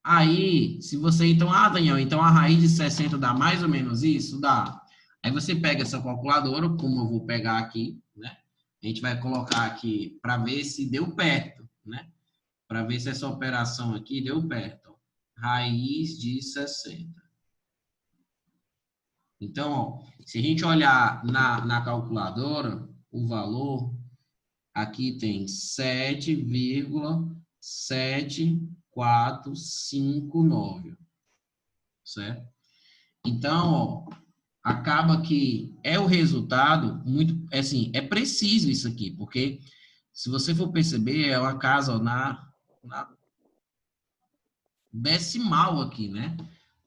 Aí, se você então... Daniel, então a raiz de 60 dá mais ou menos isso? Dá. Aí você pega essa calculadora, como eu vou pegar aqui, né? A gente vai colocar aqui para ver se deu perto, né? Para ver se essa operação aqui deu perto. Ó. Raiz de 60. Então, ó, se a gente olhar na calculadora, o valor, aqui tem 7,7459. Certo? Então, ó, acaba que é o resultado muito, assim, é preciso isso aqui, porque se você for perceber, é uma casa, ó, na decimal aqui, né?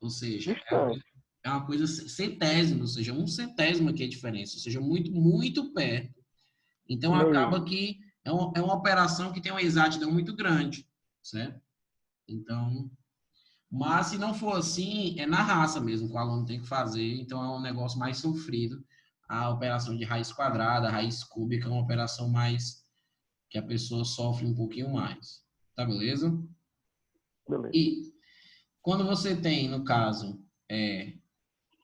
Ou seja, é uma coisa centésima, ou seja, 1/100 aqui a diferença, ou seja, muito, muito perto. Então, acaba que é uma operação que tem uma exatidão muito grande, certo? Então, Mas se não for assim, é na raça mesmo que o aluno tem que fazer, então é um negócio mais sofrido. A operação de raiz quadrada, raiz cúbica é uma operação mais que a pessoa sofre um pouquinho mais. Tá beleza? Beleza. E quando você tem, no caso,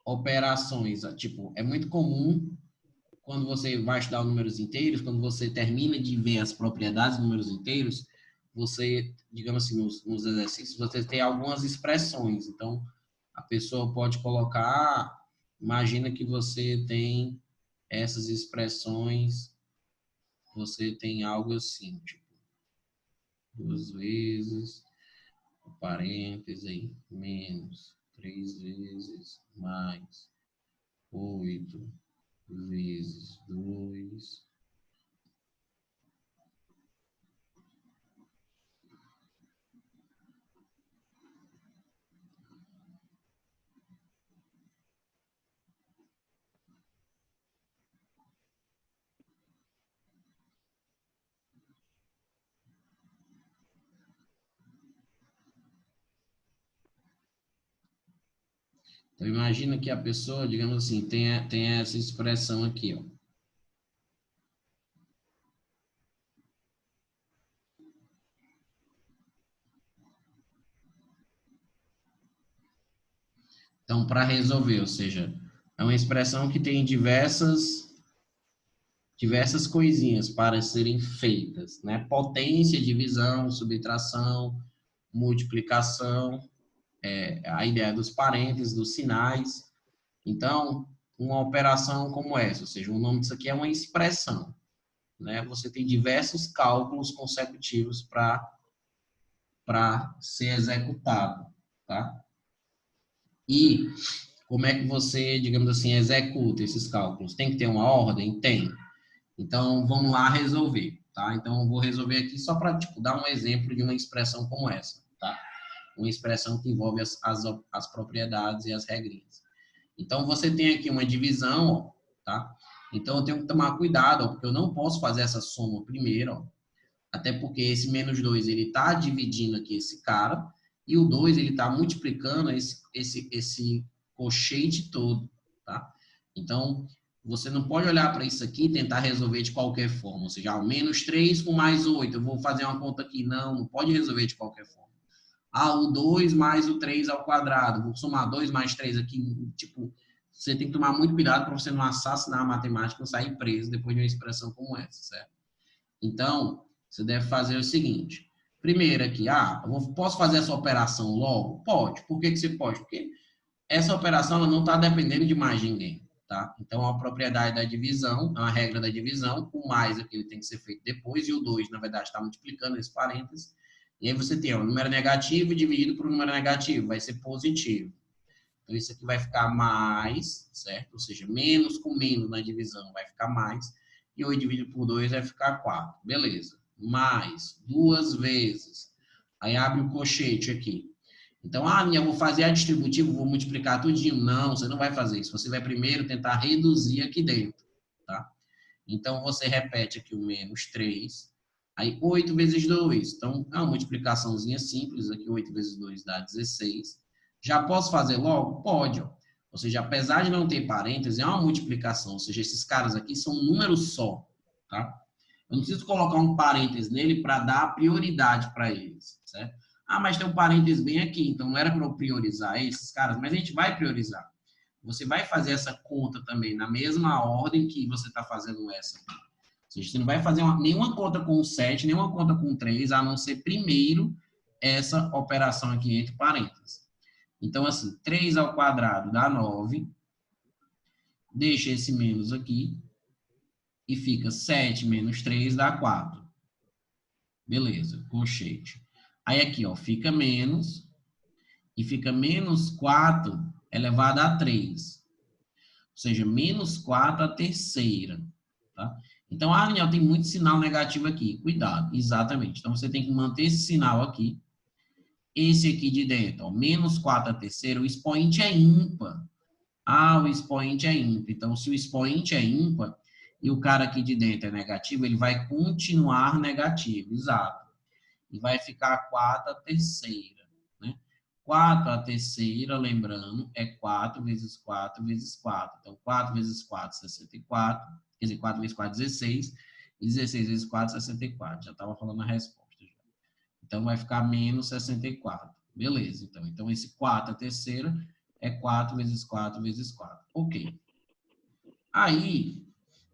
operações, tipo, é muito comum quando você vai estudar os números inteiros, quando você termina de ver as propriedades dos números inteiros, você, digamos assim, nos exercícios, você tem algumas expressões. Então, a pessoa pode colocar, imagina que você tem essas expressões, você tem algo assim, tipo, 2 vezes, parênteses aí, menos, 3 vezes, mais, 8 vezes 2. Então, imagina que a pessoa, digamos assim, tem essa expressão aqui, ó. Então, para resolver, ou seja, é uma expressão que tem diversas coisinhas para serem feitas, né? Potência, divisão, subtração, multiplicação, a ideia dos parênteses, dos sinais. Então, uma operação como essa, ou seja, o nome disso aqui é uma expressão, né? Você tem diversos cálculos consecutivos para ser executado, tá? E como é que você, digamos assim, executa esses cálculos? Tem que ter uma ordem? Tem. Então, vamos lá resolver, tá? Então, eu vou resolver aqui só para tipo, dar um exemplo de uma expressão como essa, tá? Uma expressão que envolve as propriedades e as regrinhas. Então, você tem aqui uma divisão, ó, tá? Então, eu tenho que tomar cuidado, ó, porque eu não posso fazer essa soma primeiro, ó, até porque esse menos 2 ele está dividindo aqui esse cara, e o 2 ele está multiplicando esse cochete todo, tá? Então, você não pode olhar para isso aqui e tentar resolver de qualquer forma. Ou seja, o menos 3 com mais 8, eu vou fazer uma conta aqui. Não, não pode resolver de qualquer forma. O 2 mais o 3 ao quadrado, vou somar 2 mais 3 aqui. Tipo, você tem que tomar muito cuidado para você não assassinar a matemática e não sair preso depois de uma expressão como essa, certo? Então, você deve fazer o seguinte. Primeiro aqui, posso fazer essa operação logo? Pode. Por que você pode? Porque essa operação ela não está dependendo de mais ninguém, tá? Então, a propriedade da divisão, a regra da divisão, o mais aqui ele tem que ser feito depois, e o 2, na verdade, está multiplicando esse parênteses. E aí você tem o número negativo dividido por um número negativo, vai ser positivo. Então, isso aqui vai ficar mais, certo? Ou seja, menos com menos na divisão vai ficar mais. E 8 dividido por 2 vai ficar 4. Beleza. Mais 2 vezes. Aí abre o colchete aqui. Então, eu vou fazer a distributiva, vou multiplicar tudinho. Não, você não vai fazer isso. Você vai primeiro tentar reduzir aqui dentro, tá? Então, você repete aqui o menos 3. Aí, 8 vezes 2. Então, é uma multiplicaçãozinha simples. Aqui, 8 vezes 2 dá 16. Já posso fazer logo? Pode, ó. Ou seja, apesar de não ter parênteses, é uma multiplicação. Ou seja, esses caras aqui são um número só, tá? Eu não preciso colocar um parênteses nele para dar prioridade para eles, certo? Mas tem um parênteses bem aqui, então não era para eu priorizar esses caras, mas a gente vai priorizar. Você vai fazer essa conta também na mesma ordem que você está fazendo essa. Ou seja, você não vai fazer nenhuma conta com 7, nenhuma conta com 3, a não ser primeiro essa operação aqui entre parênteses. Então, assim, 3 ao quadrado dá 9. Deixa esse menos aqui. E fica 7 menos 3 dá 4. Beleza, colchete. Aí aqui, ó, fica menos. E fica menos 4 elevado a 3. Ou seja, menos 4 a terceira. Tá? Então, Daniel, tem muito sinal negativo aqui. Cuidado, exatamente. Então, você tem que manter esse sinal aqui. Esse aqui de dentro, ó, menos 4 a terceira, o expoente é ímpar. O expoente é ímpar. Então, se o expoente é ímpar e o cara aqui de dentro é negativo, ele vai continuar negativo, exato. E vai ficar 4 a terceira, né? 4 a terceira, lembrando, é 4 vezes 4 vezes 4. Então, 4 vezes 4, 64. Quer dizer, 4 vezes 4, 16. E 16 vezes 4, 64. Já estava falando a resposta. Já. Então, vai ficar menos 64. Beleza. Então, esse 4 a terceira é 4 vezes 4 vezes 4. Ok. Aí,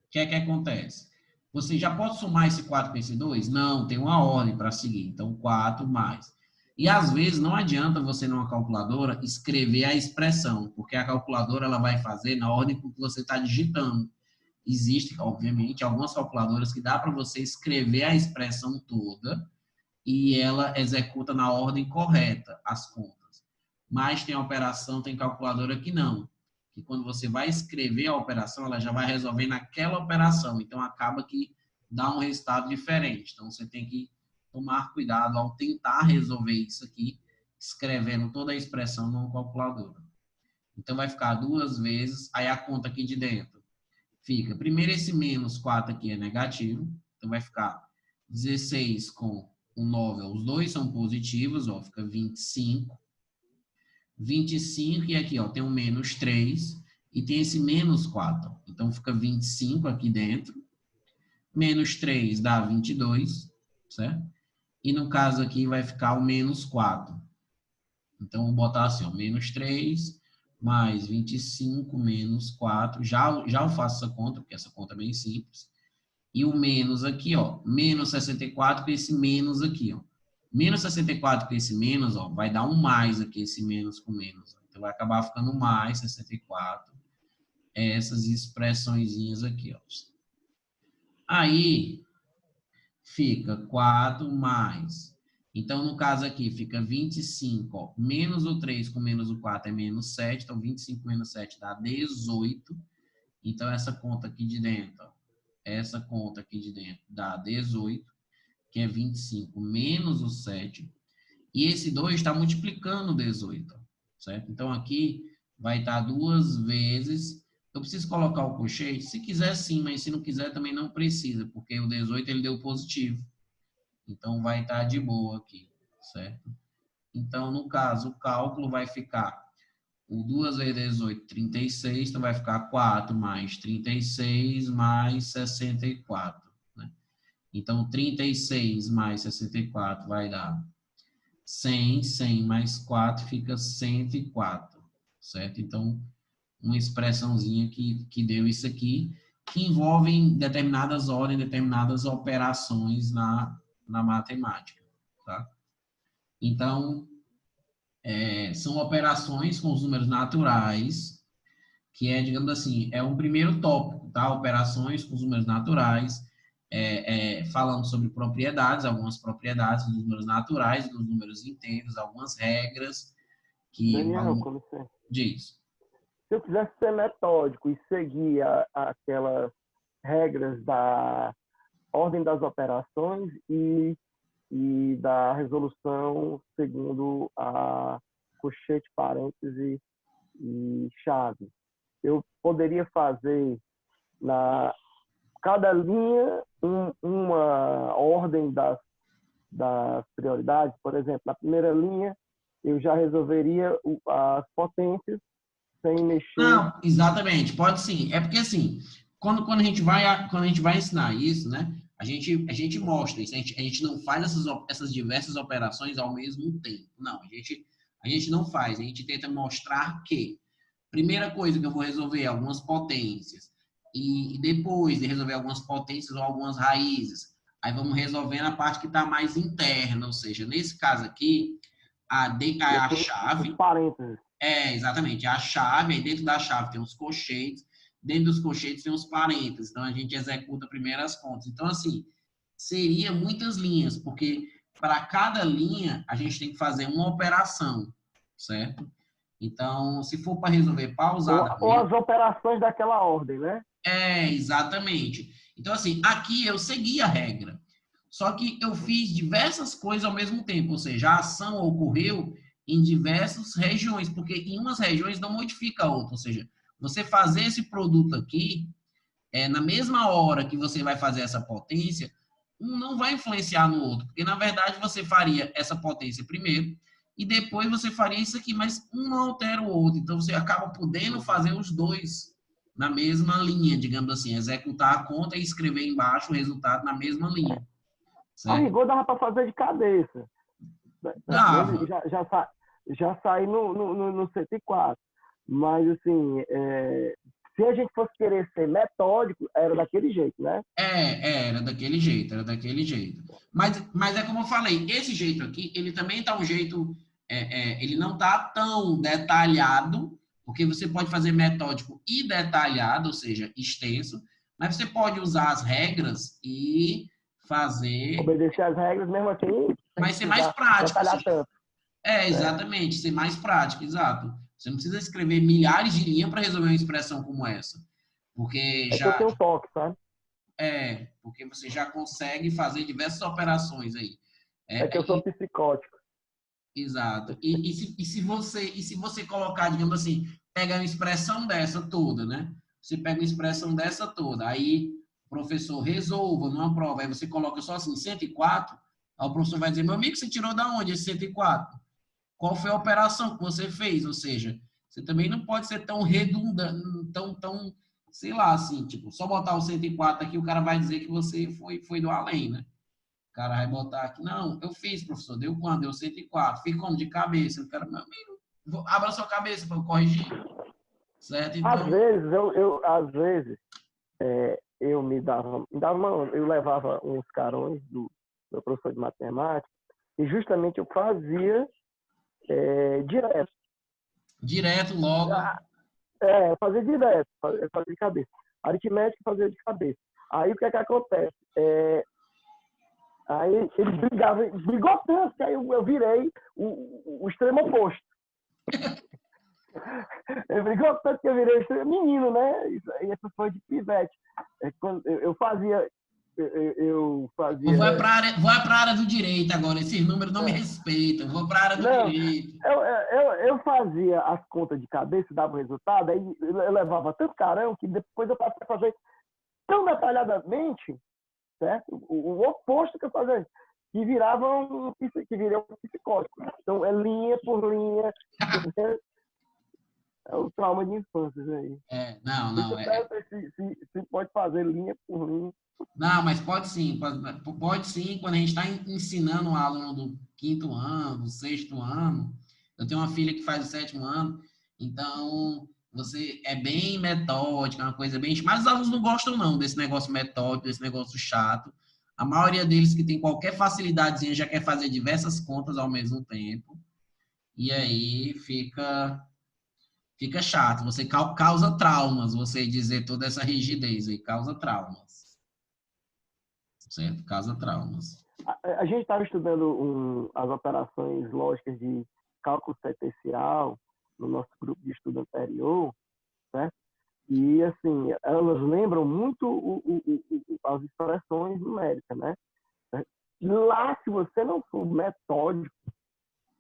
o que é que acontece? Você já pode somar esse 4 com esse 2? Não, tem uma ordem para seguir. Então, 4 mais. E, às vezes, não adianta você, numa calculadora, escrever a expressão, porque a calculadora ela vai fazer na ordem que você está digitando. Existem, obviamente, algumas calculadoras que dá para você escrever a expressão toda e ela executa na ordem correta as contas. Mas tem operação, tem calculadora que não. Que quando você vai escrever a operação, ela já vai resolver naquela operação. Então, acaba que dá um resultado diferente. Então, você tem que tomar cuidado ao tentar resolver isso aqui, escrevendo toda a expressão numa calculadora. Então, vai ficar 2 vezes, aí a conta aqui de dentro fica, primeiro esse menos 4 aqui é negativo, então vai ficar 16 com o 9, os dois são positivos, ó, fica 25. 25 e aqui, ó, tem um menos 3 e tem esse menos 4. Então, fica 25 aqui dentro. Menos 3 dá 22, certo? E no caso aqui vai ficar o menos 4. Então, vou botar assim, ó, menos 3 mais 25 menos 4. Já eu faço essa conta, porque essa conta é bem simples. E o menos aqui, ó, menos 64 com esse menos aqui, ó. Menos 64 com esse menos, ó, vai dar um mais aqui, esse menos com menos. Então, vai acabar ficando mais 64. Essas expressõezinhas aqui, ó. Aí, fica 4 mais. Então, no caso aqui, fica 25, ó, menos o 3 com menos o 4 é menos 7. Então, 25 menos 7 dá 18. Então, essa conta aqui de dentro, ó, essa conta aqui de dentro dá 18, que é 25 menos o 7. E esse 2 está multiplicando o 18, certo? Então, aqui vai estar 2 vezes. Eu preciso colocar o colchete? Se quiser, sim, mas se não quiser, também não precisa, porque o 18 ele deu positivo. Então, vai estar de boa aqui, certo? Então, no caso, o cálculo vai ficar o 2 vezes 18, 36, então vai ficar 4 mais 36 mais 64, né? Então, 36 mais 64 vai dar 100, 100 mais 4 fica 104, certo? Então, uma expressãozinha que deu isso aqui, que envolve determinadas ordens, determinadas operações na matemática, tá? Então, são operações com os números naturais, que é, digamos assim, é um primeiro tópico, tá? Operações com os números naturais, falando sobre propriedades, algumas propriedades dos números naturais, dos números inteiros, algumas regras que Daniel, o com licença. diz. Se eu quisesse ser metódico e seguir aquelas regras da ordem das operações e da resolução segundo a colchete, parêntese e chave, eu poderia fazer na cada linha uma ordem das prioridades. Por exemplo, na primeira linha eu já resolveria as potências sem mexer. Não, exatamente, pode sim. É porque assim, quando a gente vai ensinar isso, né? A gente mostra isso, a gente não faz essas diversas operações ao mesmo tempo. Não, a gente não faz, a gente tenta mostrar que primeira coisa que eu vou resolver é algumas potências. E depois de resolver algumas potências ou algumas raízes, aí vamos resolvendo a parte que está mais interna, ou seja, nesse caso aqui, a chave. Os parênteses. Exatamente. A chave, aí dentro da chave tem os colchetes, dentro dos colchetes tem os parênteses. Então, a gente executa primeiro as contas. Então, assim, seria muitas linhas, porque para cada linha, a gente tem que fazer uma operação, certo? Então, se for para resolver pausadamente... Ou as operações daquela ordem, né? Exatamente. Então, assim, aqui eu segui a regra. Só que eu fiz diversas coisas ao mesmo tempo, ou seja, a ação ocorreu em diversas regiões, porque em umas regiões não modifica a outra, ou seja, você fazer esse produto aqui, na mesma hora que você vai fazer essa potência, um não vai influenciar no outro, porque na verdade você faria essa potência primeiro, e depois você faria isso aqui, mas um não altera o outro. Então, você acaba podendo fazer os dois na mesma linha, digamos assim, executar a conta e escrever embaixo o resultado na mesma linha. A Certo? rigor dava para fazer de cabeça. Dava. Já saí no 104. Mas, assim, se a gente fosse querer ser metódico, era daquele jeito, né? Era daquele jeito, era daquele jeito. Mas é como eu falei, esse jeito aqui, ele também tá um jeito, ele não tá tão detalhado, porque você pode fazer metódico e detalhado, ou seja, extenso, mas você pode usar as regras e fazer, Obedecer às regras, mesmo assim, mas ser mais prático, ou detalhar seja, tanto. exatamente, ser mais prático, exato. Você não precisa escrever milhares de linhas para resolver uma expressão como essa, porque É que eu já tenho toque, sabe? porque você já consegue fazer diversas operações aí. É que eu sou psicótico. Exato. E se você colocar, digamos assim, pegar uma expressão dessa toda, né? Você pega uma expressão dessa toda, aí o professor resolva numa prova, aí você coloca só assim, 104, aí o professor vai dizer, meu amigo, você tirou da onde esse 104? Qual foi a operação que você fez? Ou seja, você também não pode ser tão redundante, tão, sei lá, assim, tipo, só botar o 104 aqui, o cara vai dizer que você foi do além, né? O cara vai botar aqui, não, eu fiz, professor, deu quanto? Deu 104. Fiz como? De cabeça. O cara, meu amigo, abra a sua cabeça para eu corrigir. Certo? Às Então, vezes, eu eu levava uns carões do meu professor de matemática e justamente eu fazia direto. direto, logo. Eu fazia direto, fazia de cabeça. Aritmética fazia de cabeça. Aí o que é que acontece? Aí ele brigou tanto que aí eu virei o extremo oposto. Ele brigou tanto que eu virei o extremo menino, né? E essa foi de pivete. Quando eu fazia. Vou para a área do direito agora. Esses números não me respeitam. Vou para a área do Não, direito. eu fazia as contas de cabeça, dava o resultado, aí eu levava tanto carão que depois eu passei a fazer tão detalhadamente, certo? O oposto que eu fazia, que virava um psicótico. Então, é linha por linha. É o trauma de infância isso aí. Não, Deixa não. eu perguntar se pode fazer linha por linha. Não, mas pode sim. Pode sim, quando a gente está ensinando um aluno do quinto ano, do sexto ano. Eu tenho uma filha que faz o sétimo ano, então você é bem metódico, é uma coisa bem. Mas os alunos não gostam, não, desse negócio metódico, desse negócio chato. A maioria deles que tem qualquer facilidadezinha já quer fazer diversas contas ao mesmo tempo. E aí fica chato. Você causa traumas, você dizer toda essa rigidez aí, causa traumas. Certo? Causa traumas. A gente estava estudando as operações lógicas de cálculo sequencial no nosso grupo de estudo anterior, certo? E, assim, elas lembram muito as expressões numéricas, né? Lá, se você não for metódico,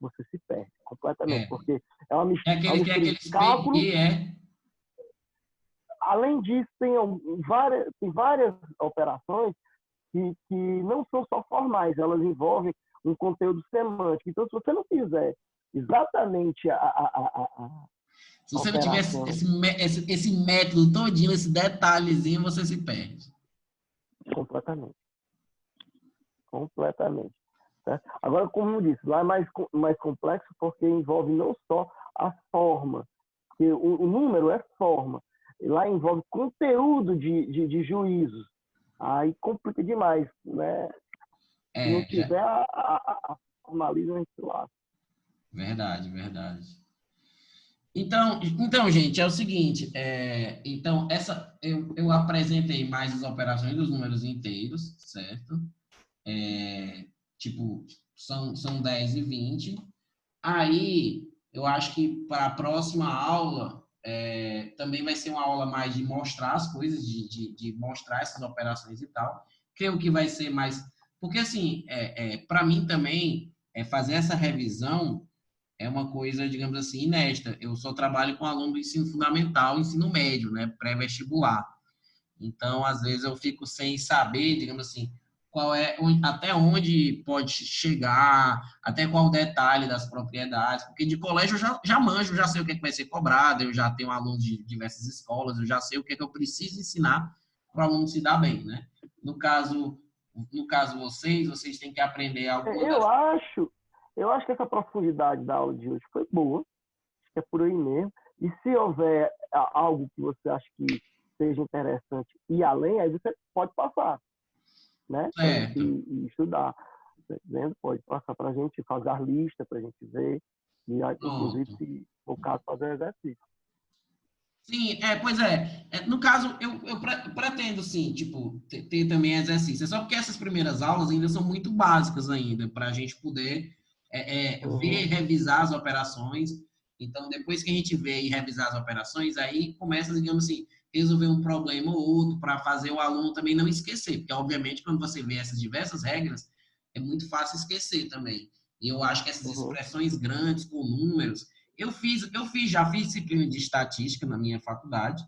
você se perde completamente, porque é uma mistura, aqueles de cálculo. PRD, Além disso, tem várias operações que não são só formais, elas envolvem um conteúdo semântico. Então, se você não fizer exatamente se você não tivesse esse método todinho, esse detalhezinho, você se perde. Completamente. Certo? Agora, como eu disse, lá é mais complexo porque envolve não só a forma, porque o número é forma, e lá envolve conteúdo de juízos. Aí complica demais, né? Se não tiver a formalismo, a gente lá. Verdade, verdade. Então, gente, é o seguinte, então, eu apresentei mais as operações dos números inteiros, certo? Tipo, são 10 e 20. Aí, eu acho que para a próxima aula, também vai ser uma aula mais de mostrar as coisas, de mostrar essas operações e tal. Creio que vai ser mais... Porque, assim, para mim também, fazer essa revisão é uma coisa, digamos assim, inédita. Eu só trabalho com aluno do ensino fundamental, ensino médio, né, pré-vestibular. Então, às vezes, eu fico sem saber, digamos assim, até onde pode chegar, até qual o detalhe das propriedades, porque de colégio eu já manjo, já sei o que, é que vai ser cobrado, eu já tenho alunos de diversas escolas, eu já sei o que, é que eu preciso ensinar para o aluno se dar bem, né? No caso vocês têm que aprender alguma Eu das... acho, eu acho que essa profundidade da aula de hoje foi boa, acho que é por aí mesmo. E se houver algo que você acha que seja interessante e além, aí você pode passar, né? Para a gente Certo. ir estudar. Tá entendendo? Pode passar para a gente fazer a lista, para a gente ver. E, inclusive, Pronto. se for o caso, fazer exercício. Sim, pois é. No caso, eu pretendo, sim, tipo, ter também exercício. É só porque essas primeiras aulas ainda são muito básicas ainda, para a gente poder ver, Uhum. revisar as operações. Então, depois que a gente vê e revisar as operações, aí começa, digamos assim, resolver um problema ou outro para fazer o aluno também não esquecer. Porque, obviamente, quando você vê essas diversas regras, é muito fácil esquecer também. E eu acho que essas Uhum. expressões grandes com números já fiz disciplina de estatística na minha faculdade.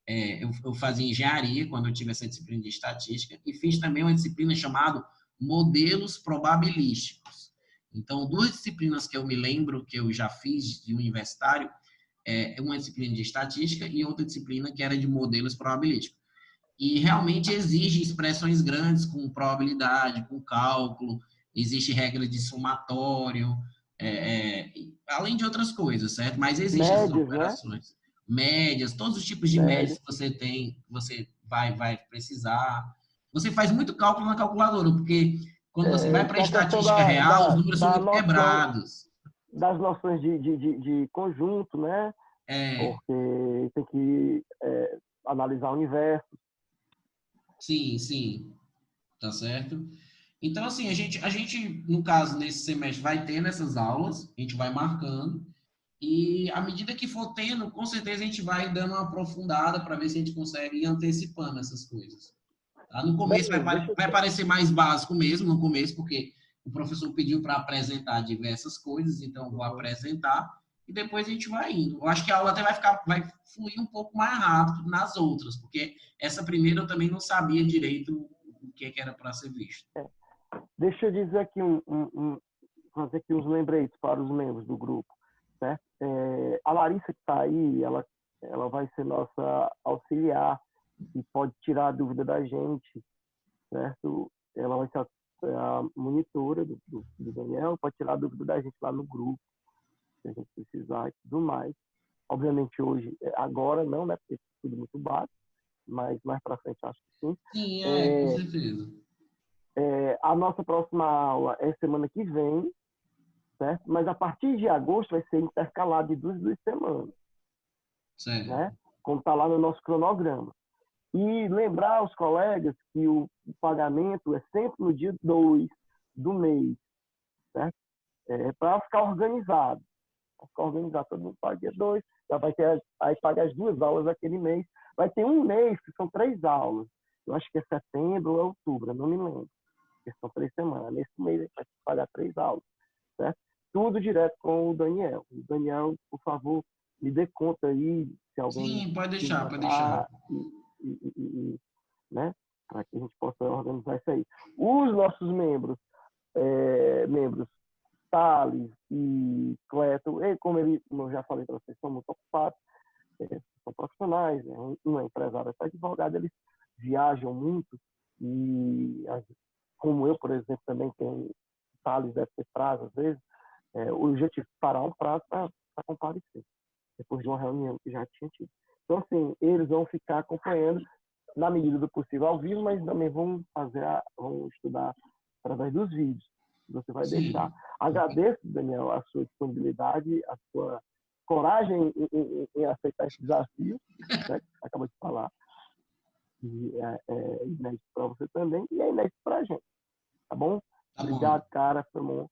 Eu fazia engenharia quando eu tive essa disciplina de estatística e fiz também uma disciplina chamada modelos probabilísticos. Então, duas disciplinas que eu me lembro que eu já fiz de universitário, uma disciplina de estatística e outra disciplina que era de modelos probabilísticos. E realmente exige expressões grandes com probabilidade, com cálculo, existe regra de somatório, além de outras coisas, certo? Mas existem essas Médias, né? operações. Médias, todos os tipos de médias Médias. que você tem, você vai precisar. Você faz muito cálculo na calculadora, porque quando você vai para a Tem a questão estatística real, os números são da muito noção, quebrados. das noções de conjunto, né? É, Porque tem que analisar o universo. sim, sim, tá certo? Então, assim, a gente, no caso, nesse semestre, vai ter nessas aulas, a gente vai marcando, e à medida que for tendo, com certeza a gente vai dando uma aprofundada para ver se a gente consegue ir antecipando essas coisas. Tá? No começo Bem, deixa vai eu... parecer mais básico mesmo, no começo, porque o professor pediu para apresentar diversas coisas, então eu vou Uhum. apresentar, e depois a gente vai indo. Eu acho que a aula até vai fluir um pouco mais rápido nas outras, porque essa primeira eu também não sabia direito o que era para ser visto. Deixa eu dizer aqui fazer aqui uns lembretes para os membros do grupo, certo? A Larissa que está aí, ela vai ser nossa auxiliar e pode tirar a dúvida da gente, certo? Ela vai ser a monitora do Daniel, pode tirar a dúvida da gente lá no grupo, se a gente precisar e tudo mais. Obviamente hoje, agora não, né? Porque é tudo muito básico, mas mais para frente acho que sim. Sim, com certeza. A nossa próxima aula é semana que vem, certo? Mas a partir de agosto vai ser intercalado de duas semanas, Certo. né? Como está lá no nosso cronograma. E lembrar aos colegas que o pagamento é sempre no dia 2 do mês, certo? Para ficar organizado. Para ficar organizado, todo mundo paga dia 2, já vai ter, aí paga as 2 aulas daquele mês. Vai ter um mês que são 3 aulas. Eu acho que é setembro ou outubro, eu não me lembro. Porque são 3 semanas. Nesse mês a gente vai pagar 3 aulas, certo? Tudo direto com o Daniel. O Daniel, por favor, me dê conta aí, se alguém Sim, pode se deixar, pode deixar. mandar, né? Para que a gente possa organizar isso aí. Os nossos membros Thales e Cleto, como eu já falei para vocês, são muito ocupados, são profissionais, né? Um é empresário, outro é advogado, eles viajam muito e, como eu, por exemplo, também tenho, Thales deve ter prazo às vezes, eu já tive que parar um prazo para comparecer, depois de uma reunião que já tinha tido. Então, assim, eles vão ficar acompanhando na medida do possível ao vivo, mas também vão estudar através dos vídeos. Você vai deixar. Sim. Agradeço, Daniel, a sua disponibilidade, a sua coragem em aceitar esse desafio, né? Acabou de falar. E é inédito para você também e é inédito para a gente. Tá bom? Tá bom. Obrigado, cara. Foi bom.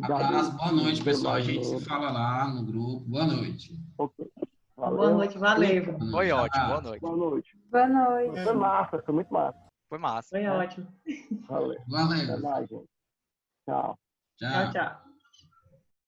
Abraço, Obrigado boa os noite, pessoal. A demais gente se membros. fala lá no grupo. Boa noite. Ok. Boa Valeu. noite, valeu. Boa Foi noite. ótimo, boa Abraço. noite. Boa noite. Boa noite. Foi massa, foi muito massa. Foi massa. Foi ótimo. Valeu. Até Valeu. mais, gente. Tchau. Tchau, Tchau. tchau.